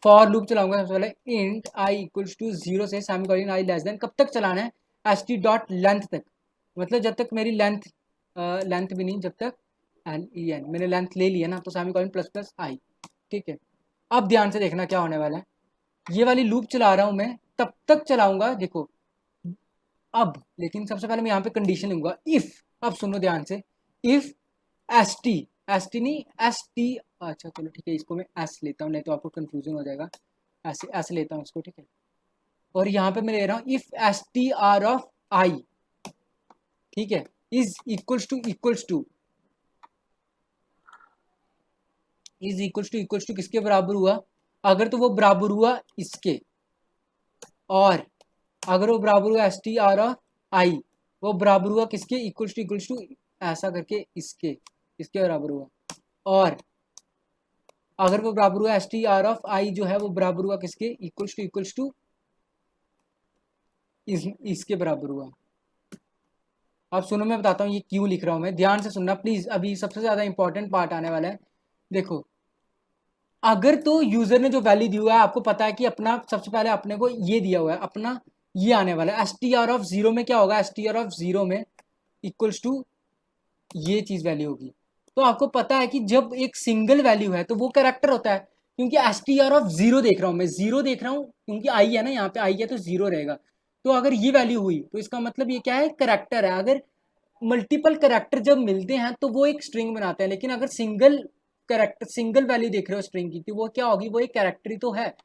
फॉर लूप चलाऊंगा सबसे पहले, इंट आई इक्वल्स टू 0 से सेमीकोलन आई लेस देन, कब तक चलाना है, st डॉट लेंथ तक, मतलब जब तक मेरी लेंथ, लेंथ भी नहीं, जब तक len मैंने लेंथ ले लिया ना, तो सेमीकोलन प्लस प्लस आई, ठीक है। अब ध्यान से देखना क्या होने वाला है, ये वाली लूप चला रहा हूं मैं, तब तक चलाऊंगा, देखो अब, लेकिन सबसे पहले मैं यहाँ पे कंडीशन लूंगा, इफ, अब सुनो ध्यान से, if S T, S T नहीं एस टी, अच्छा चलो ठीक है, इसको मैं एस लेता हूँ, नहीं तो आपको कंफ्यूजन हो जाएगा, ऐसे एस लेता हूँ इसको, ठीक है। और यहाँ पे मैं ले रहा हूँ if S T R of I, ठीक है, इज इक्वल्स टू किसके बराबर हुआ, अगर तो वो बराबर हुआ इसके, और अगर वो बराबर हुआ एस टी आर ऑफ आई, वो बराबर हुआ किसके, इक्वल्स टू ऐसा करके इसके, इसके बराबर हुआ, और अगर वो बराबर हुआ एस टी आर ऑफ आई जो है वो बराबर हुआ किसके, इक्वल्स टू इसके बराबर हुआ। अब सुनो मैं बताता हूँ ये क्यों लिख रहा हूँ मैं, ध्यान से सुनना प्लीज, अभी सबसे ज्यादा इंपॉर्टेंट पार्ट आने वाला है। देखो अगर तो यूजर ने जो वैल्यू दी हुआ है, आपको पता है कि अपना सबसे पहले अपने को ये दिया हुआ है, अपना ये आने वाला है, S T R of zero में क्या होगा, S T R of zero में इक्वल्स टू ये चीज वैल्यू होगी। तो आपको पता है कि जब एक सिंगल वैल्यू है तो वो कैरेक्टर होता है, क्योंकि S T R of zero देख रहा हूँ मैं, जीरो देख रहा हूँ क्योंकि आई है ना, यहाँ पे आई है तो जीरो रहेगा। तो अगर ये वैल्यू हुई तो इसका मतलब ये क्या है, करेक्टर है। अगर मल्टीपल करेक्टर जब मिलते हैं तो वो एक स्ट्रिंग बनाते हैं, लेकिन अगर सिंगल करेक्टर, सिंगल वैल्यू देख रहे हो स्ट्रिंग की, तो वो क्या होगी, वो एक कैरेक्टर ही तो है।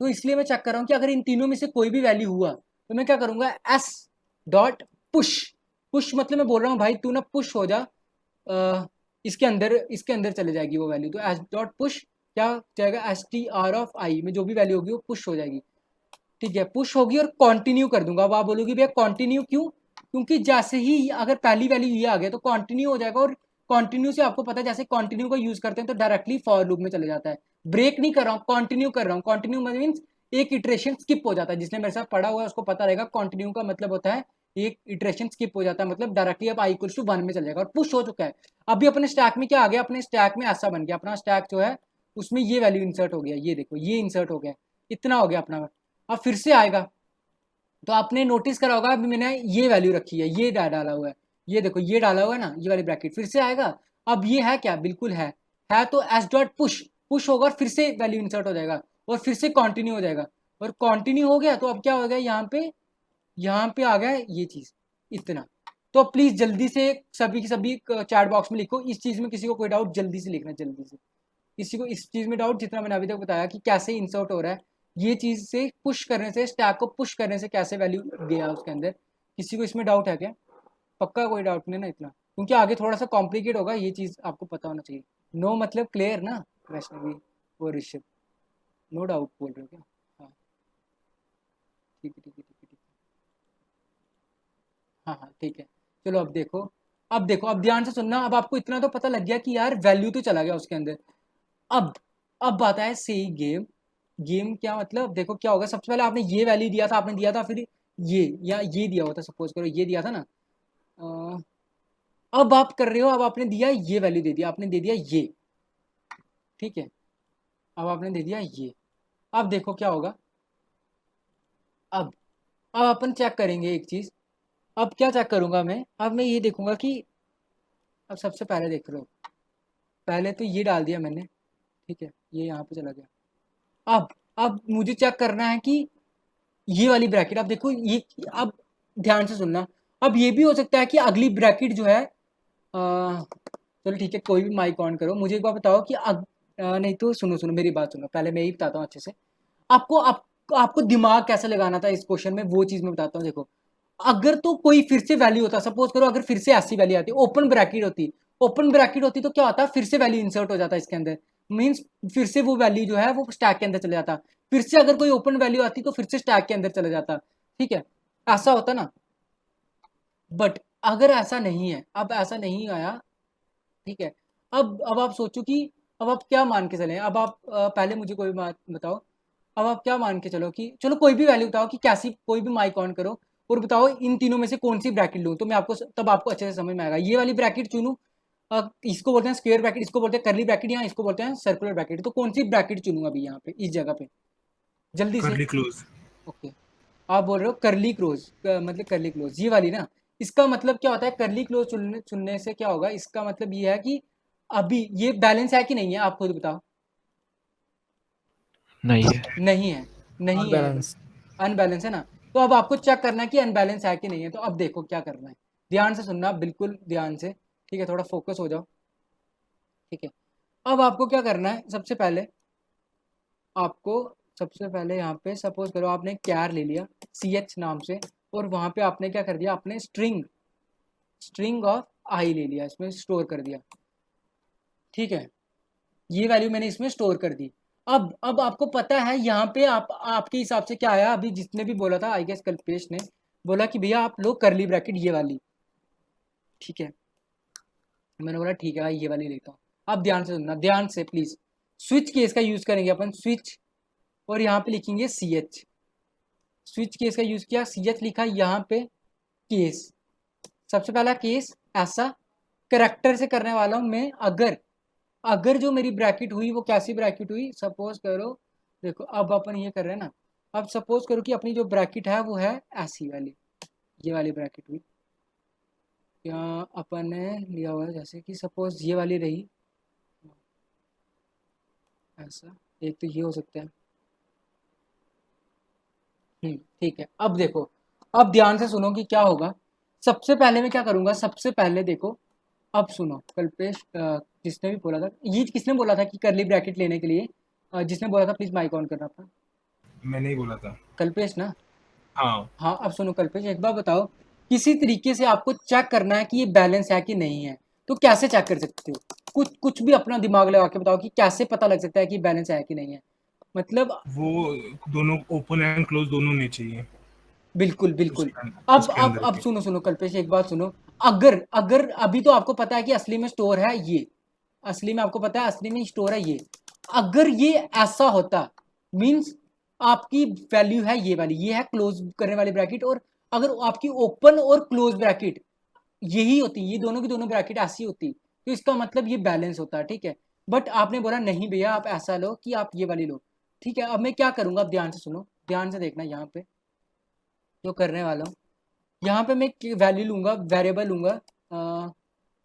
तो इसलिए मैं चेक कर रहा हूँ कि अगर इन तीनों में से कोई भी वैल्यू हुआ तो मैं क्या करूंगा, एस डॉट पुश, पुश मतलब मैं बोल रहा हूँ भाई तू ना पुश हो जा, इसके अंदर चले जाएगी वो वैल्यू, तो एस डॉट पुश क्या जाएगा, एस टी आर ऑफ आई में जो भी वैल्यू होगी वो पुश हो जाएगी, ठीक है, पुश होगी और कंटिन्यू कर दूंगा। अब आप बोलोगे भैया कंटिन्यू क्यों, क्योंकि जैसे ही अगर पहली वैल्यू ये आ गया तो कंटिन्यू हो जाएगा, और कंटिन्यू से आपको पता है जैसे कंटिन्यू का यूज करते हैं तो डायरेक्टली फॉर लूप में चले जाता है, ब्रेक नहीं कर रहा हूँ, कंटिन्यू कर रहा हूँ। कंटिन्यू मीन्स एक इटरेशन स्किप हो जाता है, जिसने मेरे साथ पढ़ा हुआ है उसको पता रहेगा, कंटिन्यू का मतलब होता है एक इटरेशन स्किप हो जाता है, मतलब डायरेक्टली अब आई इक्वल्स टू 1 में चल जाएगा, और पुश हो चुका है। अभी अपने स्टैक में क्या आ गया, अपने स्टैक में ऐसा बन गया, अपना स्टैक जो है उसमें ये वैल्यू इंसर्ट हो गया, ये देखो ये इंसर्ट हो गया, इतना हो गया अपना। अब फिर से आएगा तो आपने नोटिस करा होगा अभी मैंने ये वैल्यू रखी है, ये डाला हुआ है, ये देखो ये डाला हुआ है ना, ये वाली ब्रैकेट फिर से आएगा। अब ये है क्या, बिल्कुल है तो एस डॉट पुश, पुश होगा और फिर से वैल्यू इंसर्ट हो जाएगा और फिर से कंटिन्यू हो जाएगा, और कंटिन्यू हो गया तो अब क्या हो गया, यहाँ पे आ गया ये चीज, इतना। तो प्लीज जल्दी से सभी की सभी चैट बॉक्स में लिखो, इस चीज में किसी को कोई डाउट जल्दी से लिखना, जल्दी से किसी को इस चीज में डाउट, जितना मैंने अभी तक बताया कि कैसे इंसर्ट हो रहा है, ये चीज से पुश करने से, स्टैक को पुश करने से कैसे वैल्यू गया उसके अंदर, किसी को इसमें डाउट है क्या, पक्का कोई डाउट नहीं ना इतना, क्योंकि आगे थोड़ा सा कॉम्प्लिकेट होगा, ये चीज आपको पता होना चाहिए। नो मतलब क्लियर ना, वैष्णवी और ऋषभ, नो डाउट बोल रहे हो क्या, हाँ ठीक है ठीक है ठीक है ठीक है, हाँ हाँ ठीक है। चलो अब देखो, अब ध्यान से सुनना, अब आपको इतना तो पता लग गया कि यार वैल्यू तो चला गया उसके अंदर। अब अब आता है सही गेम, गेम क्या मतलब, देखो क्या होगा, सबसे पहले आपने ये वैल्यू दिया था, आपने दिया था फिर ये, या ये दिया होता, सपोज करो ये दिया था ना, अब आप कर रहे हो, अब आपने दिया ये वैल्यू दे दिया, आपने दे दिया ये, ठीक है, अब आपने दे दिया ये। अब देखो क्या होगा, अब अब अपन चेक करेंगे एक चीज, अब क्या चेक करूंगा मैं, अब मैं ये देखूंगा कि, अब सबसे पहले देख लो, पहले तो ये डाल दिया मैंने, ठीक है, ये यहाँ पे चला गया। अब मुझे चेक करना है कि ये वाली ब्रैकेट, अब देखो ये, अब ध्यान से सुनना, अब ये भी हो सकता है कि अगली ब्रैकेट जो है, चलो ठीक है, कोई भी माइक ऑन करो, मुझे एक बार बताओ कि नहीं तो सुनो सुनो मेरी बात सुनो, पहले मैं ही बताता हूँ अच्छे से, आपको दिमाग कैसे लगाना था इस क्वेश्चन में, वो चीज मैं बताता हूँ। देखो अगर तो कोई फिर से वैल्यू होता, सपोज करो अगर फिर से ऐसी वैल्यू आती, ओपन ब्रैकेट होती, ओपन ब्रैकेट होती तो क्या होता, फिर से वैल्यू इंसर्ट हो जाता इसके अंदर, मीन्स फिर से वो वैल्यू जो है वो स्टैक के अंदर चले जाता, फिर से अगर कोई ओपन वैल्यू आती तो फिर से स्टैक के अंदर चला जाता, ठीक है, ऐसा होता ना। बट अगर ऐसा नहीं है, अब ऐसा नहीं आया, ठीक है। अब आप सोचो कि अब आप क्या मान के चले, अब आप पहले मुझे कोई बात बताओ, अब आप क्या मान के चलो कि चलो कोई भी वैल्यू बताओ कि कैसी, कोई भी माइक ऑन करो और बताओ इन तीनों में से कौन सी ब्रैकेट लूँ, तो मैं आपको तब आपको अच्छे से समझ में आएगा। ये वाली ब्रैकेट चुनूँ, इसको बोलते हैं स्क्वायर ब्रैकेट, इसको बोलते हैं करली ब्रैकेट, या इसको बोलते हैं सर्कुलर ब्रैकेट, तो कौन सी ब्रैकेट चुनूँ अभी यहाँ पे इस जगह पे, जल्दी से। करली क्लोज। ओके, आप बोल रहे हो करली क्लोज, मतलब करली क्लोज ये वाली ना, इसका मतलब क्या होता है करली क्लोज चुनने चुनने से क्या होगा, इसका मतलब ये है कि अभी ये बैलेंस है कि नहीं है, आप खुद बताओ। नहीं है। नहीं है, नहीं है, बैलेंस। अनबैलेंस है ना। तो अब आपको चेक करना है कि अनबैलेंस है कि नहीं है, तो अब देखो क्या करना है, ध्यान से सुनना, बिल्कुल ध्यान से, ठीक है, थोड़ा फोकस हो जाओ, ठीक है। अब आपको क्या करना है, सबसे पहले आपको, सबसे पहले यहाँ पे सपोज करो आपने कैर ले लिया ch नाम से, और वहाँ पे आपने क्या कर दिया, आपने स्ट्रिंग स्ट्रिंग ऑफ आई ले लिया, इसमें स्टोर कर दिया, ठीक है, ये वैल्यू मैंने इसमें स्टोर कर दी। अब आपको पता है यहाँ पे आप आपके हिसाब से क्या आया, अभी जिसने भी बोला था आई गेस कल्पेश ने बोला कि भैया आप लो करली ब्रैकेट ये वाली, ठीक है, मैंने बोला ठीक है भाई ये वाली लेता हूँ। अब ध्यान से सुनना, ध्यान से प्लीज, स्विच केस का यूज करेंगे अपन, स्विच, और यहाँ पे लिखेंगे सी एच, स्विच केस का यूज किया, सी एच लिखा यहाँ पे, केस, सबसे पहला केस ऐसा करेक्टर से करने वाला हूँ मैं, अगर अगर जो मेरी ब्रैकेट हुई वो कैसी ब्रैकेट हुई, सपोज करो, देखो अब अपन ये कर रहे हैं ना, अब सपोज करो कि अपनी जो ब्रैकेट है वो है ऐसी वाली, ये वाली ब्रैकेट हुई, या अपन ने लिया हुआ है जैसे कि सपोज ये वाली रही ऐसा, एक तो ये हो सकता है, ठीक है। अब देखो, अब ध्यान से सुनो कि क्या होगा, सबसे पहले मैं क्या करूंगा, सबसे पहले देखो, अब सुनो कल्पेश, जिसने भी बोला था, ये किसने बोला था कि करली ब्रैकेट लेने के लिए, जिसने बोला था प्लीज माइक ऑन करना था, मैंने ही बोला था। कल्पेश ना। हाँ। हाँ अब सुनो कल्पेश, एक बार बताओ, किसी तरीके से आपको चेक करना है कि ये बैलेंस है कि नहीं है, तो कैसे चेक कर सकते हो, कुछ कुछ भी अपना दिमाग लगा के बताओ कि कैसे पता लग सकता है कि बैलेंस है कि नहीं है, मतलब। वो दोनों ओपन एंड क्लोज दोनों नहीं चाहिए बिल्कुल बिल्कुल। उसके अब उसके अब अंदर अब के। सुनो सुनो कल्पेश, एक बात सुनो, अगर अगर अभी तो आपको पता है कि असली में स्टोर है ये, असली में आपको पता है असली में स्टोर है ये, अगर ये ऐसा होता मींस आपकी वैल्यू है ये वाली, ये है क्लोज करने वाली ब्रैकेट, और अगर आपकी ओपन और क्लोज ब्रैकेट यही होती, ये दोनों की दोनों ब्रैकेट ऐसी होती, तो इसका मतलब ये बैलेंस होता है, ठीक है। बट आपने बोला नहीं भैया आप ऐसा लो कि आप ये वाली लो, ठीक है। अब मैं क्या करूंगा, अब ध्यान से सुनो, ध्यान से देखना यहाँ पे जो करने वाला हूँ, यहाँ पे मैं वैल्यू लूंगा, वेरिएबल लूंगा,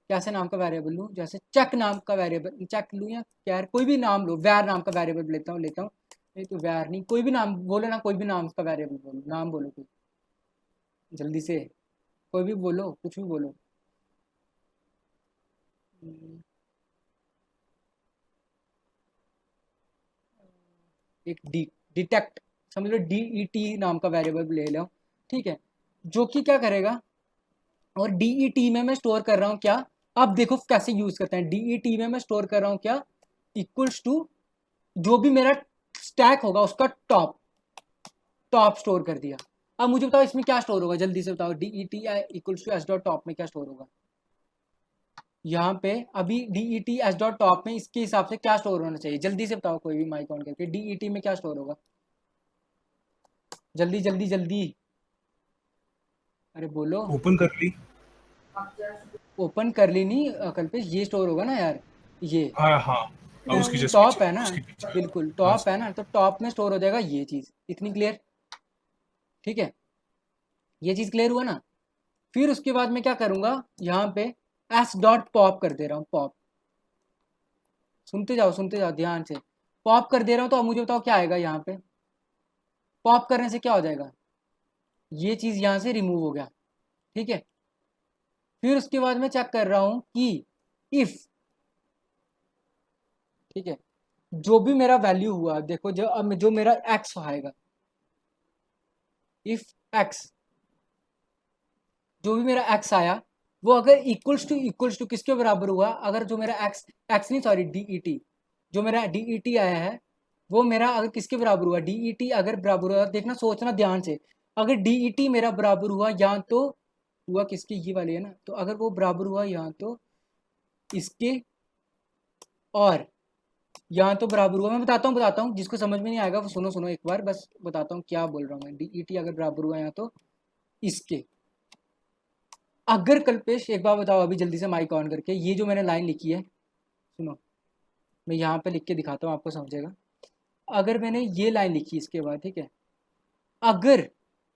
कैसे नाम का वेरिएबल लूँ, जैसे चेक नाम का वेरिएबल, चेक लूँ या कैर, कोई भी नाम लो, वैर नाम का वेरिएबल लेता हूँ, नहीं तो वैर नहीं, कोई भी नाम बोलो ना, कोई भी नाम का वेरिएबल बोलो, नाम बोलो कोई, जल्दी से, कोई भी बोलो, कुछ भी बोलो। एक डिटेक्ट, समझ लो DET नाम का वेरिएबल ले लो, ठीक है, जो कि क्या करेगा, और DET में मैं स्टोर कर रहा हूँ क्या, आप देखो कैसे यूज करते हैं, DET में मैं स्टोर कर रहा हूँ क्या, इक्वल्स टू जो भी मेरा स्टैक होगा उसका टॉप, टॉप स्टोर कर दिया। अब मुझे बताओ इसमें क्या स्टोर होगा, जल्दी से बताओ, DET equals to S dot top में क्या स्टोर होगा, यहाँ पे अभी DET एस डॉट टॉप में इसके हिसाब से क्या स्टोर होना चाहिए, जल्दी से बताओ कोई भी माइक ऑन करके, DET में क्या स्टोर होगा, जल्दी जल्दी जल्दी, अरे बोलो। ओपन कर ली। ओपन कर ली नहीं कल्पेश, ये स्टोर होगा ना यार, ये हाँ हाँ। उसकी जस्ट टॉप पीछे, है ना, उसके पीछे। बिल्कुल हाँ। टॉप है ना, तो टॉप में स्टोर हो जाएगा ये चीज, इतनी क्लियर, ठीक है, ये चीज क्लियर हुआ ना। फिर उसके बाद मैं क्या करूंगा, यहाँ पे एस डॉट पॉप कर दे रहा हूँ, पॉप, सुनते जाओ ध्यान से, पॉप कर दे रहा हूँ, तो अब मुझे बताओ क्या आएगा यहाँ पे, पॉप करने से क्या हो जाएगा, ये चीज यहाँ से रिमूव हो गया, ठीक है। फिर उसके बाद मैं चेक कर रहा हूँ कि इफ, ठीक है, जो भी मेरा वैल्यू हुआ, देखो जो अब जो मेरा एक्स आएगा, इफ एक्स, जो भी मेरा एक्स आया वो अगर इक्वल्स टू किसके बराबर हुआ, अगर जो मेरा एक्स, एक्स नहीं सॉरी DET, जो मेरा DET आया है वो मेरा अगर किसके बराबर हुआ, DET अगर बराबर हुआ, देखना सोचना ध्यान से, अगर DET मेरा बराबर हुआ या तो हुआ किसके, ये वाली है ना, तो अगर वो बराबर हुआ या तो इसके और यहाँ तो बराबर हुआ, मैं बताता हूँ जिसको समझ में नहीं आएगा वो सुनो सुनो एक बार, बस बताता हूँ क्या बोल रहा हूँ मैं। DET अगर बराबर हुआ यहाँ तो इसके, अगर कल्पेश एक बार बताओ अभी जल्दी से माइक ऑन करके, ये जो मैंने लाइन लिखी है सुनो, मैं यहाँ पे लिख के दिखाता हूँ आपको समझेगा। अगर मैंने ये लाइन लिखी इसके बाद, ठीक है, अगर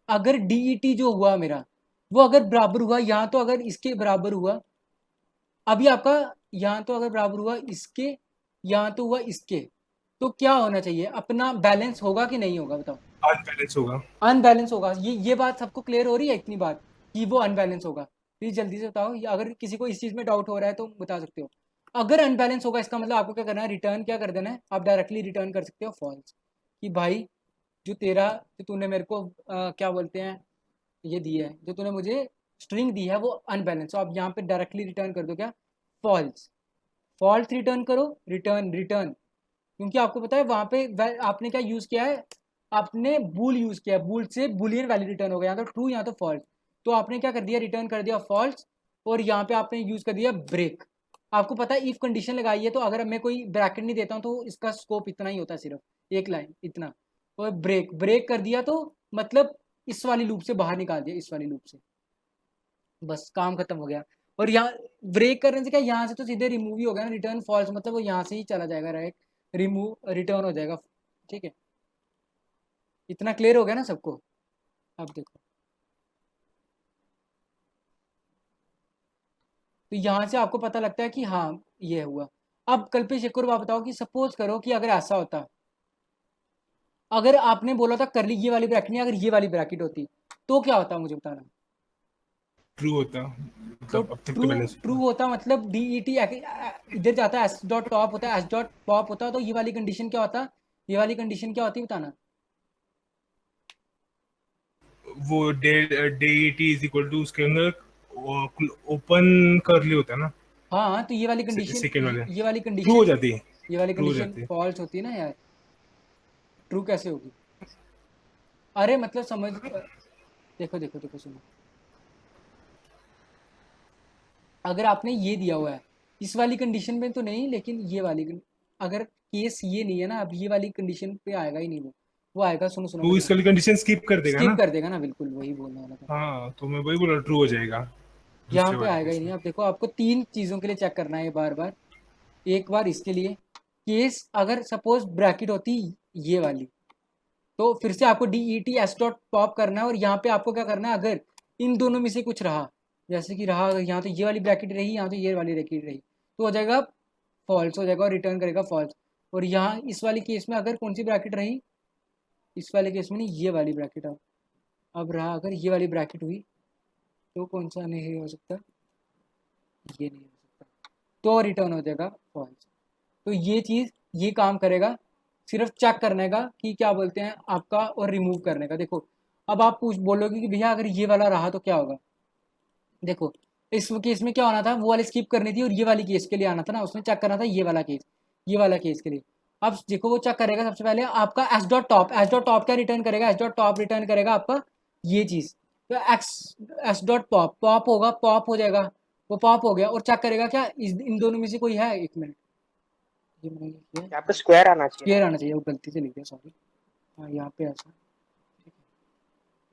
अगर DET जो हुआ मेरा वो अगर बराबर हुआ यहाँ तो अगर इसके बराबर हुआ, अभी आपका यहाँ तो अगर बराबर हुआ इसके, यहाँ तो हुआ इसके, तो क्या होना चाहिए, अपना बैलेंस होगा कि नहीं होगा बताओ। अनबैलेंस होगा। अनबैलेंस होगा, ये बात सबको क्लियर हो रही है इतनी बात कि वो अनबैलेंस होगा। प्लीज जल्दी से बताओ, अगर किसी को इस चीज़ में डाउट हो रहा है तो बता सकते हो। अगर अनबैलेंस होगा इसका मतलब आपको क्या करना है, रिटर्न क्या कर देना है, आप डायरेक्टली रिटर्न कर सकते हो फॉल्स, कि भाई जो तूने मेरे को क्या बोलते हैं, ये दी है, जो तूने मुझे स्ट्रिंग दी है वो अनबैलेंस, तो आप यहाँ पे डायरेक्टली रिटर्न कर दो क्या, फॉल्स। फॉल्स रिटर्न करो, रिटर्न रिटर्न, क्योंकि आपको पता है वहां पे आपने क्या यूज किया है, आपने बूल यूज किया है, बूल से बुलियन वैल्यू रिटर्न हो गया, या तो ट्रू या तो फॉल्स, तो आपने क्या कर दिया, रिटर्न कर दिया फॉल्स, और यहाँ पे आपने यूज कर दिया ब्रेक। आपको पता है इफ कंडीशन लगाई है, तो अगर मैं कोई ब्रैकेट नहीं देता हूँ तो इसका स्कोप इतना ही होता है, सिर्फ एक लाइन इतना, और ब्रेक ब्रेक कर दिया तो मतलब इस वाली लूप से बाहर निकाल दिया, इस वाली लूप से, बस काम खत्म हो गया। और यहाँ ब्रेक करने से क्या, यहाँ से तो सीधे रिमूव ही हो गया ना, रिटर्न फॉल्स मतलब वो यहाँ से ही चला जाएगा, राइट, रिमूव रिटर्न हो जाएगा, ठीक है। इतना क्लियर हो गया ना सबको, अब देखो, तो यहाँ से आपको पता लगता है कि हाँ ये हुआ। अब कल्पेश एक और बात बताओ कि सपोज करो कि अगर ऐसा होता, अगर आपने बोला था कर ली ये वाली ब्रैकेट नहीं, अगर ये वाली ब्रैकेट होती तो क्या होता मुझे बताना। ट्रू होता, तो मतलब अब तक ट्रू तो बैलेंस ट्रू होता। होता मतलब DET इधर जाता है, एस डॉट टॉप होता है, एस डॉट पॉप होता है, तो ये वाली कंडीशन क्या होता, ये वाली कंडीशन क्या होती बताना। वो det is equal to उसके अंदर ओपन करली होता है ना, हाँ तो ये वाली कंडीशन, सेकेंड वाले ये वाली ट्रू हो कंडीशन, जाती है। ये वाली ट्रू हो कंडीशन जाती है। फॉल्स होती है ना यार, ट्रू कैसे होगी, अरे मतलब समझ, देखो देखो देखो सुनो, अगर आपने ये दिया हुआ है इस वाली कंडीशन में तो नहीं, लेकिन ये वाली अगर केस ये नहीं है ना, अब ये वाली कंडीशन पे आएगा ही नहीं, वो आएगा, सुनो सुनो तो मेरी इस बात, वाली कंडीशन स्किप कर देगा स्किप ना। कर देगा ना, बिल्कुल वही बोलने वाला था। हाँ, तो मैं वही बोला ट्रू हो जाएगा यहाँ दूसरे पे वाले आएगा ही केस नहीं, में। अब देखो आपको तीन चीज़ों के लिए चेक करना है बार बार, एक बार इसके लिए केस अगर सपोज ब्रैकेट होती ये वाली, तो फिर से आपको DET एस डॉट पॉप करना है, और यहाँ पे आपको क्या करना है, अगर इन दोनों में से कुछ रहा, जैसे कि रहा अगर यहाँ तो ये वाली ब्रैकेट रही, यहाँ तो ये वाली ब्रैकेट रही, तो हो जाएगा फॉल्स हो जाएगा और रिटर्न करेगा फॉल्स। और यहाँ इस वाली केस में अगर कौन सी ब्रैकेट रही, इस वाले केस में नहीं, ये वाली ब्रैकेट, अब रहा अगर ये वाली ब्रैकेट हुई, तो कौन सा नहीं हो सकता, ये नहीं हो सकता, तो रिटर्न हो जाएगा फॉल्स। तो ये चीज़ ये काम करेगा, सिर्फ चेक करने का कि क्या बोलते हैं आपका, और रिमूव करने का। देखो अब आप पूछ बोलोगे कि भैया अगर ये वाला रहा तो क्या होगा, देखो इस केस में क्या होना था, वो वाली स्किप करनी थी और ये वाली केस के लिए आना था ना, उसने चेक करना था ये वाला केस, ये वाला केस के लिए। अब देखो वो चेक करेगा सबसे पहले आपका S dot top, S dot top क्या रिटर्न करेगा, एस डॉट टॉप रिटर्न करेगा आपका ये चीज़, तो x S dot pop pop होगा, पॉप हो जाएगा, वो पॉप हो गया, और चेक करेगा क्या इन दोनों में से कोई है, एक मिनट, ये मैंने किया यहाँ पे स्क्वायर आना चाहिए स्क्वेयर ना। आना चाहिए, वो गलती से लिख दिया सॉरी। हाँ यहाँ पे ऐसा, ठीक है,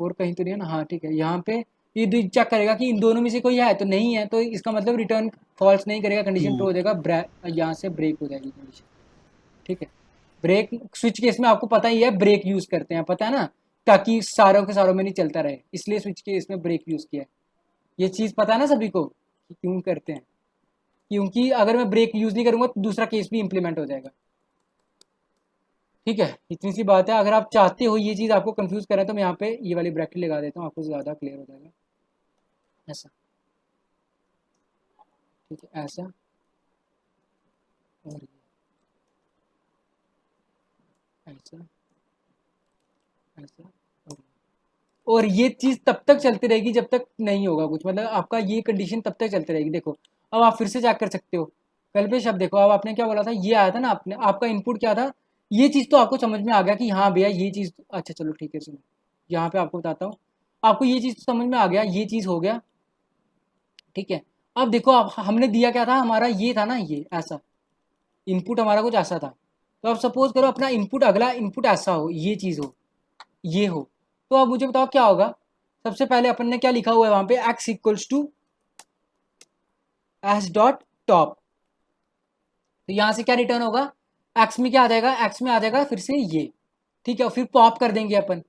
और कहीं तो नहीं है ना, हाँ ठीक है, यहाँ पे ये चेक करेगा कि इन दोनों में से कोई है, तो नहीं है, तो इसका मतलब रिटर्न फॉल्स नहीं करेगा, कंडीशन ट्रू ट्रू। हो जाएगा, यहाँ से ब्रेक हो जाएगी कंडीशन, ठीक है। ब्रेक स्विच केस में आपको पता ही है ब्रेक यूज करते हैं, पता है ना, ताकि सारों के सारों में नहीं चलता रहे, इसलिए स्विच केस में ब्रेक यूज किया है। ये चीज़ पता है ना सभी को कि क्यों करते हैं, क्योंकि अगर मैं ब्रेक यूज नहीं करूंगा तो दूसरा केस भी इंप्लीमेंट हो जाएगा, ठीक है। इतनी सी बात है, अगर आप चाहते हो ये चीज़ आपको कंफ्यूज करें तो मैं यहाँ पे ये वाली ब्रैकेट लगा देता हूँ, आपको ज़्यादा क्लियर हो जाएगा, ऐसा, ठीक है, ऐसा, और ऐसा, ऐसा, और ये चीज़ तब तक चलती रहेगी जब तक नहीं होगा कुछ, मतलब आपका ये कंडीशन तब तक चलती रहेगी। देखो अब आप फिर से चेक कर सकते हो, कल्पेश अब देखो, अब आपने क्या बोला था, ये आया था ना, आपने आपका इनपुट क्या था, ये चीज़ तो आपको समझ में आ गया कि हाँ भैया ये चीज़, अच्छा चलो ठीक है सुनो, यहाँ पे आपको बताता हूँ, आपको ये चीज़ तो समझ में आ गया, ये चीज़ हो गया, ठीक है। अब देखो, अब हमने दिया क्या था, हमारा ये था ना, ये ऐसा इनपुट हमारा कुछ ऐसा था। तो अब सपोज करो अपना इनपुट, अगला इनपुट ऐसा हो, ये चीज़ हो, ये हो, तो अब मुझे बताओ क्या होगा। सबसे पहले अपन ने क्या लिखा हुआ है वहां पे, X equals to S dot top, तो यहां से क्या रिटर्न होगा, एक्स में क्या आ जाएगा, एक्स में आ जाएगा फिर से ये, ठीक है। फिर पॉप कर देंगे अपन,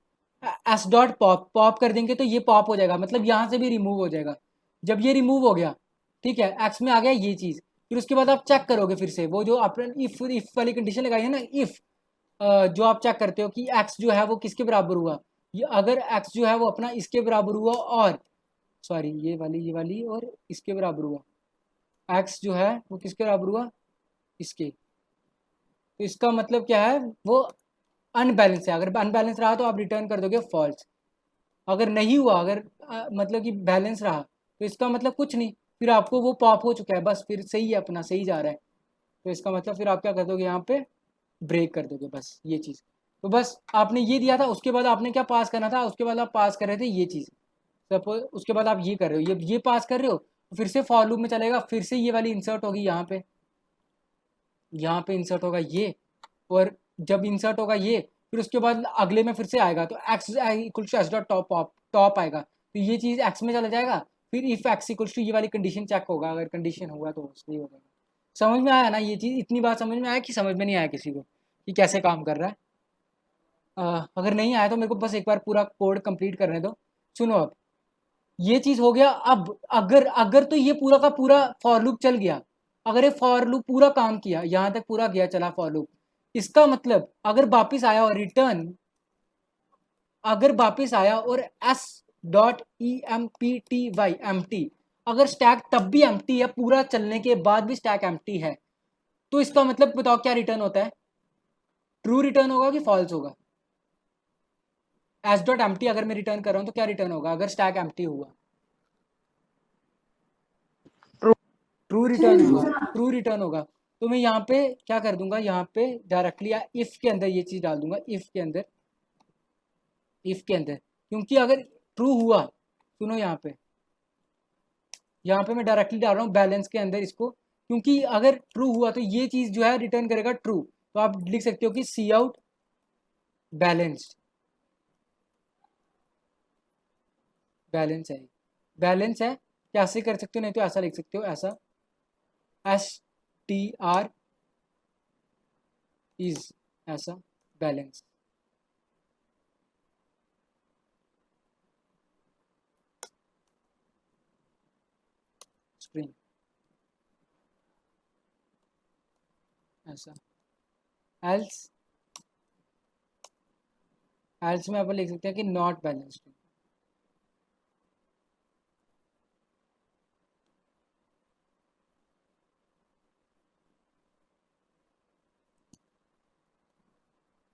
एस डॉट पॉप, पॉप कर देंगे तो ये पॉप हो जाएगा, मतलब यहां से भी रिमूव हो जाएगा। जब ये रिमूव हो गया, ठीक है, एक्स में आ गया ये चीज, फिर उसके बाद आप चेक करोगे फिर से वो जो आपने इफ वाली कंडीशन लगाई है ना, इफ जो आप चेक करते हो कि एक्स जो है वो किसके बराबर हुआ, ये अगर एक्स जो है वो अपना इसके बराबर हुआ, और सॉरी ये वाली और इसके बराबर हुआ, एक्स जो है वो किसके बराबर हुआ, इसके, तो इसका मतलब क्या है, वो अनबैलेंस है। अगर अनबैलेंस रहा तो आप रिटर्न कर दोगे फॉल्स, अगर नहीं हुआ, अगर मतलब कि बैलेंस रहा, तो इसका मतलब कुछ नहीं, फिर आपको वो पॉप हो चुका है, बस फिर सही है, अपना सही जा रहा है, तो इसका मतलब फिर आप क्या कर दोगे, यहाँ पे ब्रेक कर दोगे, बस ये चीज़। तो बस आपने ये दिया था, उसके बाद आपने क्या पास करना था, उसके बाद आप पास कर रहे थे ये चीज़, सपोज उसके बाद आप ये कर रहे हो, ये पास कर रहे हो, तो फिर से फॉर लूप में चलेगा, फिर से ये वाली इंसर्ट होगी यहाँ पे इंसर्ट होगा ये, और जब इंसर्ट होगा ये, फिर उसके बाद अगले में फिर से आएगा, तो X equal to S dot top, top आएगा, तो ये चीज़ एक्स में चला जाएगा, फिर इफ एक्स इक्वल टू ये वाली कंडीशन चेक होगा, अगर कंडीशन होगा तो सही हो जाएगा। समझ में आया ना ये चीज़, इतनी बात समझ में आया कि समझ में नहीं आया किसी को कि कैसे काम कर रहा है। अगर नहीं आया तो मेरे को बस एक बार पूरा कोड कंप्लीट करने दो। सुनो, अब ये चीज़ हो गया, अब अगर अगर तो ये पूरा का पूरा फॉर लूप चल गया, अगर ये फॉर लूप पूरा काम किया, यहाँ तक पूरा गया चला फॉर लूप, इसका मतलब अगर वापिस आया और रिटर्न, अगर वापिस आया और S dot E M P T Y empty, अगर स्टैक तब भी एम्प्टी है, पूरा चलने के बाद भी स्टैक एम्प्टी है, तो इसका मतलब बताओ क्या रिटर्न होता है, ट्रू रिटर्न होगा कि फॉल्स होगा। एस डॉट एम्प्टी अगर मैं रिटर्न कर रहा हूं तो क्या रिटर्न होगा अगर स्टैक एम्प्टी हुआ, ट्रू रिटर्न होगा, ट्रू रिटर्न होगा। तो मैं यहाँ पे क्या कर दूंगा, यहाँ पे डायरेक्टली इफ के अंदर ये चीज डाल दूंगा, इफ के अंदर, इफ के अंदर, क्योंकि अगर ट्रू हुआ, सुनो यहाँ पे मैं डायरेक्टली डाल रहा हूँ बैलेंस के अंदर इसको, क्योंकि अगर ट्रू हुआ तो ये चीज जो है रिटर्न करेगा ट्रू, तो आप लिख सकते हो कि सी आउट बैलेंस्ड, बैलेंस है, बैलेंस है, कैसे कर सकते हो, नहीं तो ऐसा लिख सकते हो, ऐसा एस टी आर इज, ऐसा बैलेंस, स्ट्रिंग ऐसा, एल्स, एल्स में अपन लिख सकते हैं कि नॉट बैलेंस्ड,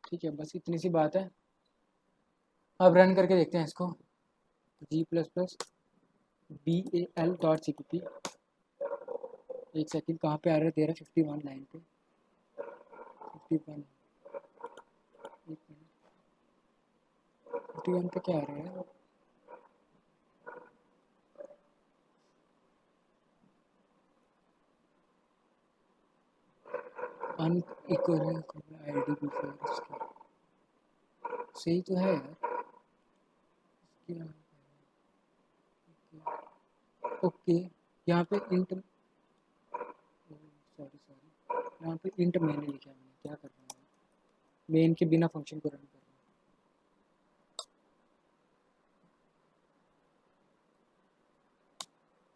ठीक है, बस इतनी सी बात है। अब रन करके देखते हैं इसको, G plus plus B A L dot C P P, एक सेकंड, कहाँ पे आ रहा है तेरा, 51 लाइन पे, 51, एक मिनट, 51 पे क्या आ रहा है, अन इक्वल आई डी बिफोर इसके, सही तो है यार, ओके, यहाँ पे इंट, सॉरी सॉरी, यहाँ पे इंट मैंने लिखा है, मैंने क्या कर रहा हूँ, मेन के बिना फंक्शन को रन कर रहा हूँ,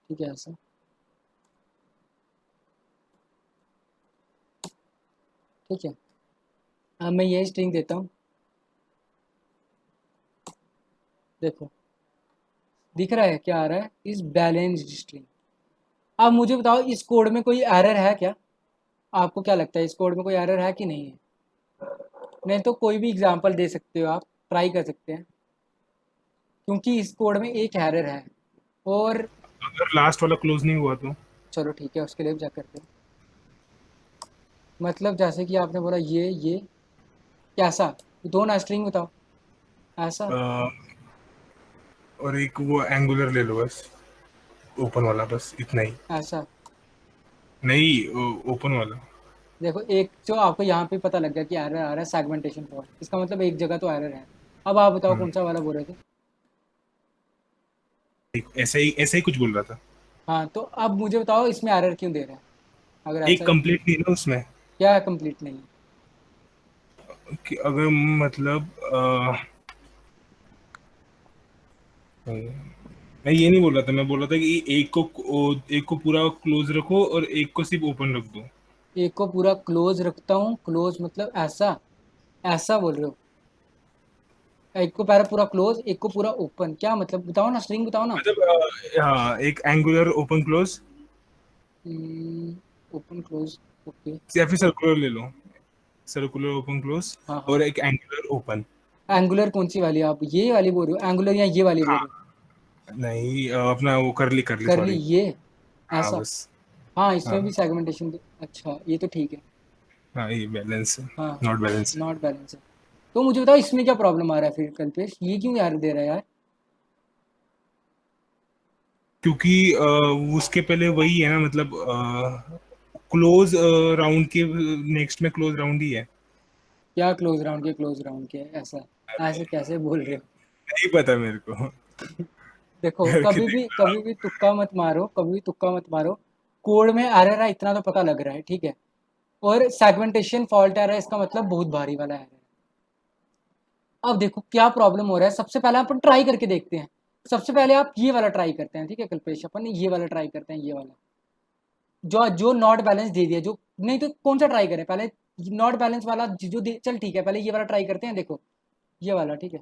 ठीक है ऐसा, ठीक है। अब मैं ये स्ट्रिंग देता हूँ, देखो दिख रहा है क्या आ रहा है, इस बैलेंस्ड स्ट्रिंग। अब मुझे बताओ इस कोड में कोई एरर है क्या, आपको क्या लगता है इस कोड में कोई एरर है कि नहीं है, नहीं तो कोई भी एग्जांपल दे सकते हो आप, ट्राई कर सकते हैं, क्योंकि इस कोड में एक एरर है, और अगर लास्ट वाला क्लोज नहीं हुआ तो चलो ठीक है उसके लिए भी चेक करते हैं, मतलब जैसे कि आपने बोला ये कैसा, दो ना स्ट्रिंग बताओ ऐसा। और एक वो एंगुलर ले लो बस, ओपन वाला, बस इतना ही। ऐसा नहीं, ओपन वाला। देखो, एक जो आपको यहाँ पे पता लग गया कि एरर आ रहा है सेगमेंटेशन फॉल्ट, इसका मतलब एक जगह तो एरर है। अब आप बताओ हम्म, कौन सा वाला बोल रहे थे। ऐसा ही कुछ बोल रहा था। हाँ तो अब मुझे बताओ इसमें एरर क्यों दे रहा है, अगर ऐसा एक है। कंप्लीट नहीं ना उसमें, क्या कंप्लीट नहीं है। कि अगर मतलब मैं ये नहीं बोल रहा था, मैं बोल रहा था कि एक को पूरा क्लोज रखो और एक को सिर्फ ओपन रख दो। एक को पूरा क्लोज रखता हूँ, क्लोज मतलब ऐसा, ऐसा बोल रहे हो। एक को पहले पूरा क्लोज, एक को पूरा ओपन, क्या मतलब बताओ ना, स्ट्रिंग बताओ ना। मतलब हाँ, एक angular open close, open close, okay. या फिर सर्कुलर ले लो, सर्कुलर ओपन क्लोज, हाँ हाँ। और एक एंगुलर ओपन। एंगुलर कौन सी वाली, आप ये वाली बोल रहे हो एंगुलर या ये वाली बोल हाँ, रहे हो। नहीं अपना वो कर ली कर ली सॉरी। ये, हाँ ऐसा। बस। हाँ हाँ इसमें भी सेगमेंटेशन, अच्छा ये तो ठीक है। हाँ, ये बैलेंस है, हाँ नॉट बैलेंस है। नॉट बैलेंस है। तो मुझे बताओ इसमें क्या प्रॉब्लम आ रहा है फिर कल्पेश, ये क्यों यार दे रहा है यार। क्योंकि उसके पहले वही है ना, मतलब क्लोज राउंड के नेक्स्ट में क्लोज राउंड ही है। क्या क्लोज राउंड के, क्लोज राउंड के ऐसा, ऐसे कैसे बोल रहे हो। नहीं पता मेरे को। देखो करके कभी देख भी लो कभी आप। भी तुक्का मत मारो, कभी भी तुक्का मत मारो। कोड में एरर है इतना तो पता लग रहा है, ठीक है। और सेगमेंटेशन फॉल्ट एरर है, इसका मतलब बहुत भारी वाला एरर है। अब देखो क्या प्रॉब्लम हो रहा है, सबसे पहले अपन ट्राई करके देखते हैं। सबसे पहले आप ये वाला ट्राई करते हैं, ठीक है कल्पेश, अपन ये वाला ट्राई करते हैं, ये वाला जो जो नॉट बैलेंस दे दिया जो। नहीं तो कौन सा ट्राई करें पहले, नॉट बैलेंस वाला जो दे, चल ठीक है पहले ये वाला ट्राई करते हैं, देखो ये वाला ठीक है।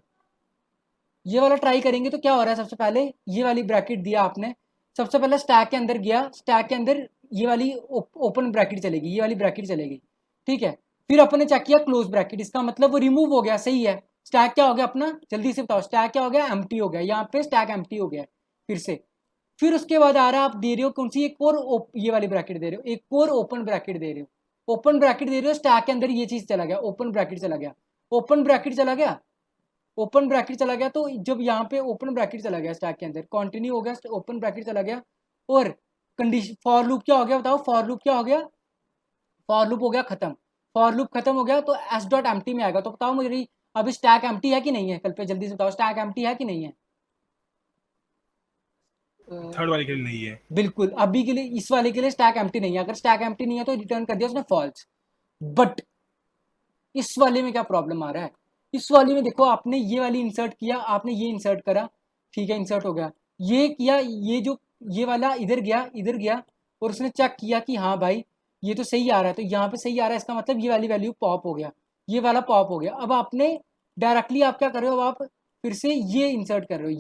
ये वाला ट्राई करेंगे तो क्या हो रहा है, सबसे पहले ये वाली ब्रैकेट दिया आपने, सबसे पहले स्टैक के अंदर गया, स्टैक के अंदर ये वाली ओपन ब्रैकेट चलेगी, ये वाली ब्रैकेट चलेगी, ठीक है। फिर अपन ने चेक किया क्लोज ब्रैकेट, इसका मतलब वो रिमूव हो गया, सही है। स्टैक क्या हो गया अपना, जल्दी से बताओ, स्टैक क्या हो गया, एम्प्टी हो गया, यहाँ पे स्टैक एम्प्टी हो गया फिर से। फिर उसके बाद आ रहा है, आप दे रहे हो कौन सी, एक और ये वाली ब्रैकेट दे रहे हो, एक और ओपन ब्रैकेट दे रहे हो, ओपन ब्रैकेट दे रहे हो, स्टैक के अंदर ये चीज चला गया, ओपन ब्रैकेट चला गया, ओपन ब्रैकेट चला गया, ओपन ब्रैकेट चला गया। तो जब यहाँ पे ओपन ब्रैकेट चला गया स्टैक के अंदर, कंटिन्यू हो गया, ओपन ब्रैकेट चला गया। और कंडीशन फॉर लूप क्या हो गया बताओ, फॉर लूप क्या हो गया, फॉर लूप हो गया खत्म। फॉर लूप खत्म हो गया तो एस डॉट एम्प्टी में आएगा, तो बताओ मुझे अभी स्टैक एम्प्टी है कि नहीं है, कल पे जल्दी से बताओ स्टैक एम्प्टी है कि नहीं है। अ, थर्ड वाले के लिए नहीं है। बिल्कुल अभी के लिए, इस वाले के लिए स्टैक एम्प्टी नहीं है, अगर स्टैक एम्प्टी नहीं है तो रिटर्न कर दिया उसने फॉल्स। बट इस वाले में क्या प्रॉब्लम आ रहा है, इस वाले में देखो आपने ये वाली इंसर्ट किया, आपने ये इंसर्ट करा, ठीक है इंसर्ट हो गया, ये किया, ये जो ये वाला इधर गया, इधर गया, और उसने चेक किया कि हाँ भाई ये तो सही आ रहा है, तो यहाँ पे सही आ रहा है, इसका मतलब ये वाली वैल्यू पॉप हो गया, ये वाला पॉप हो गया। अब आपने डायरेक्टली आप क्या कर रहे हो, अब आप फिर से ये इंसर्ट कर रहे हो,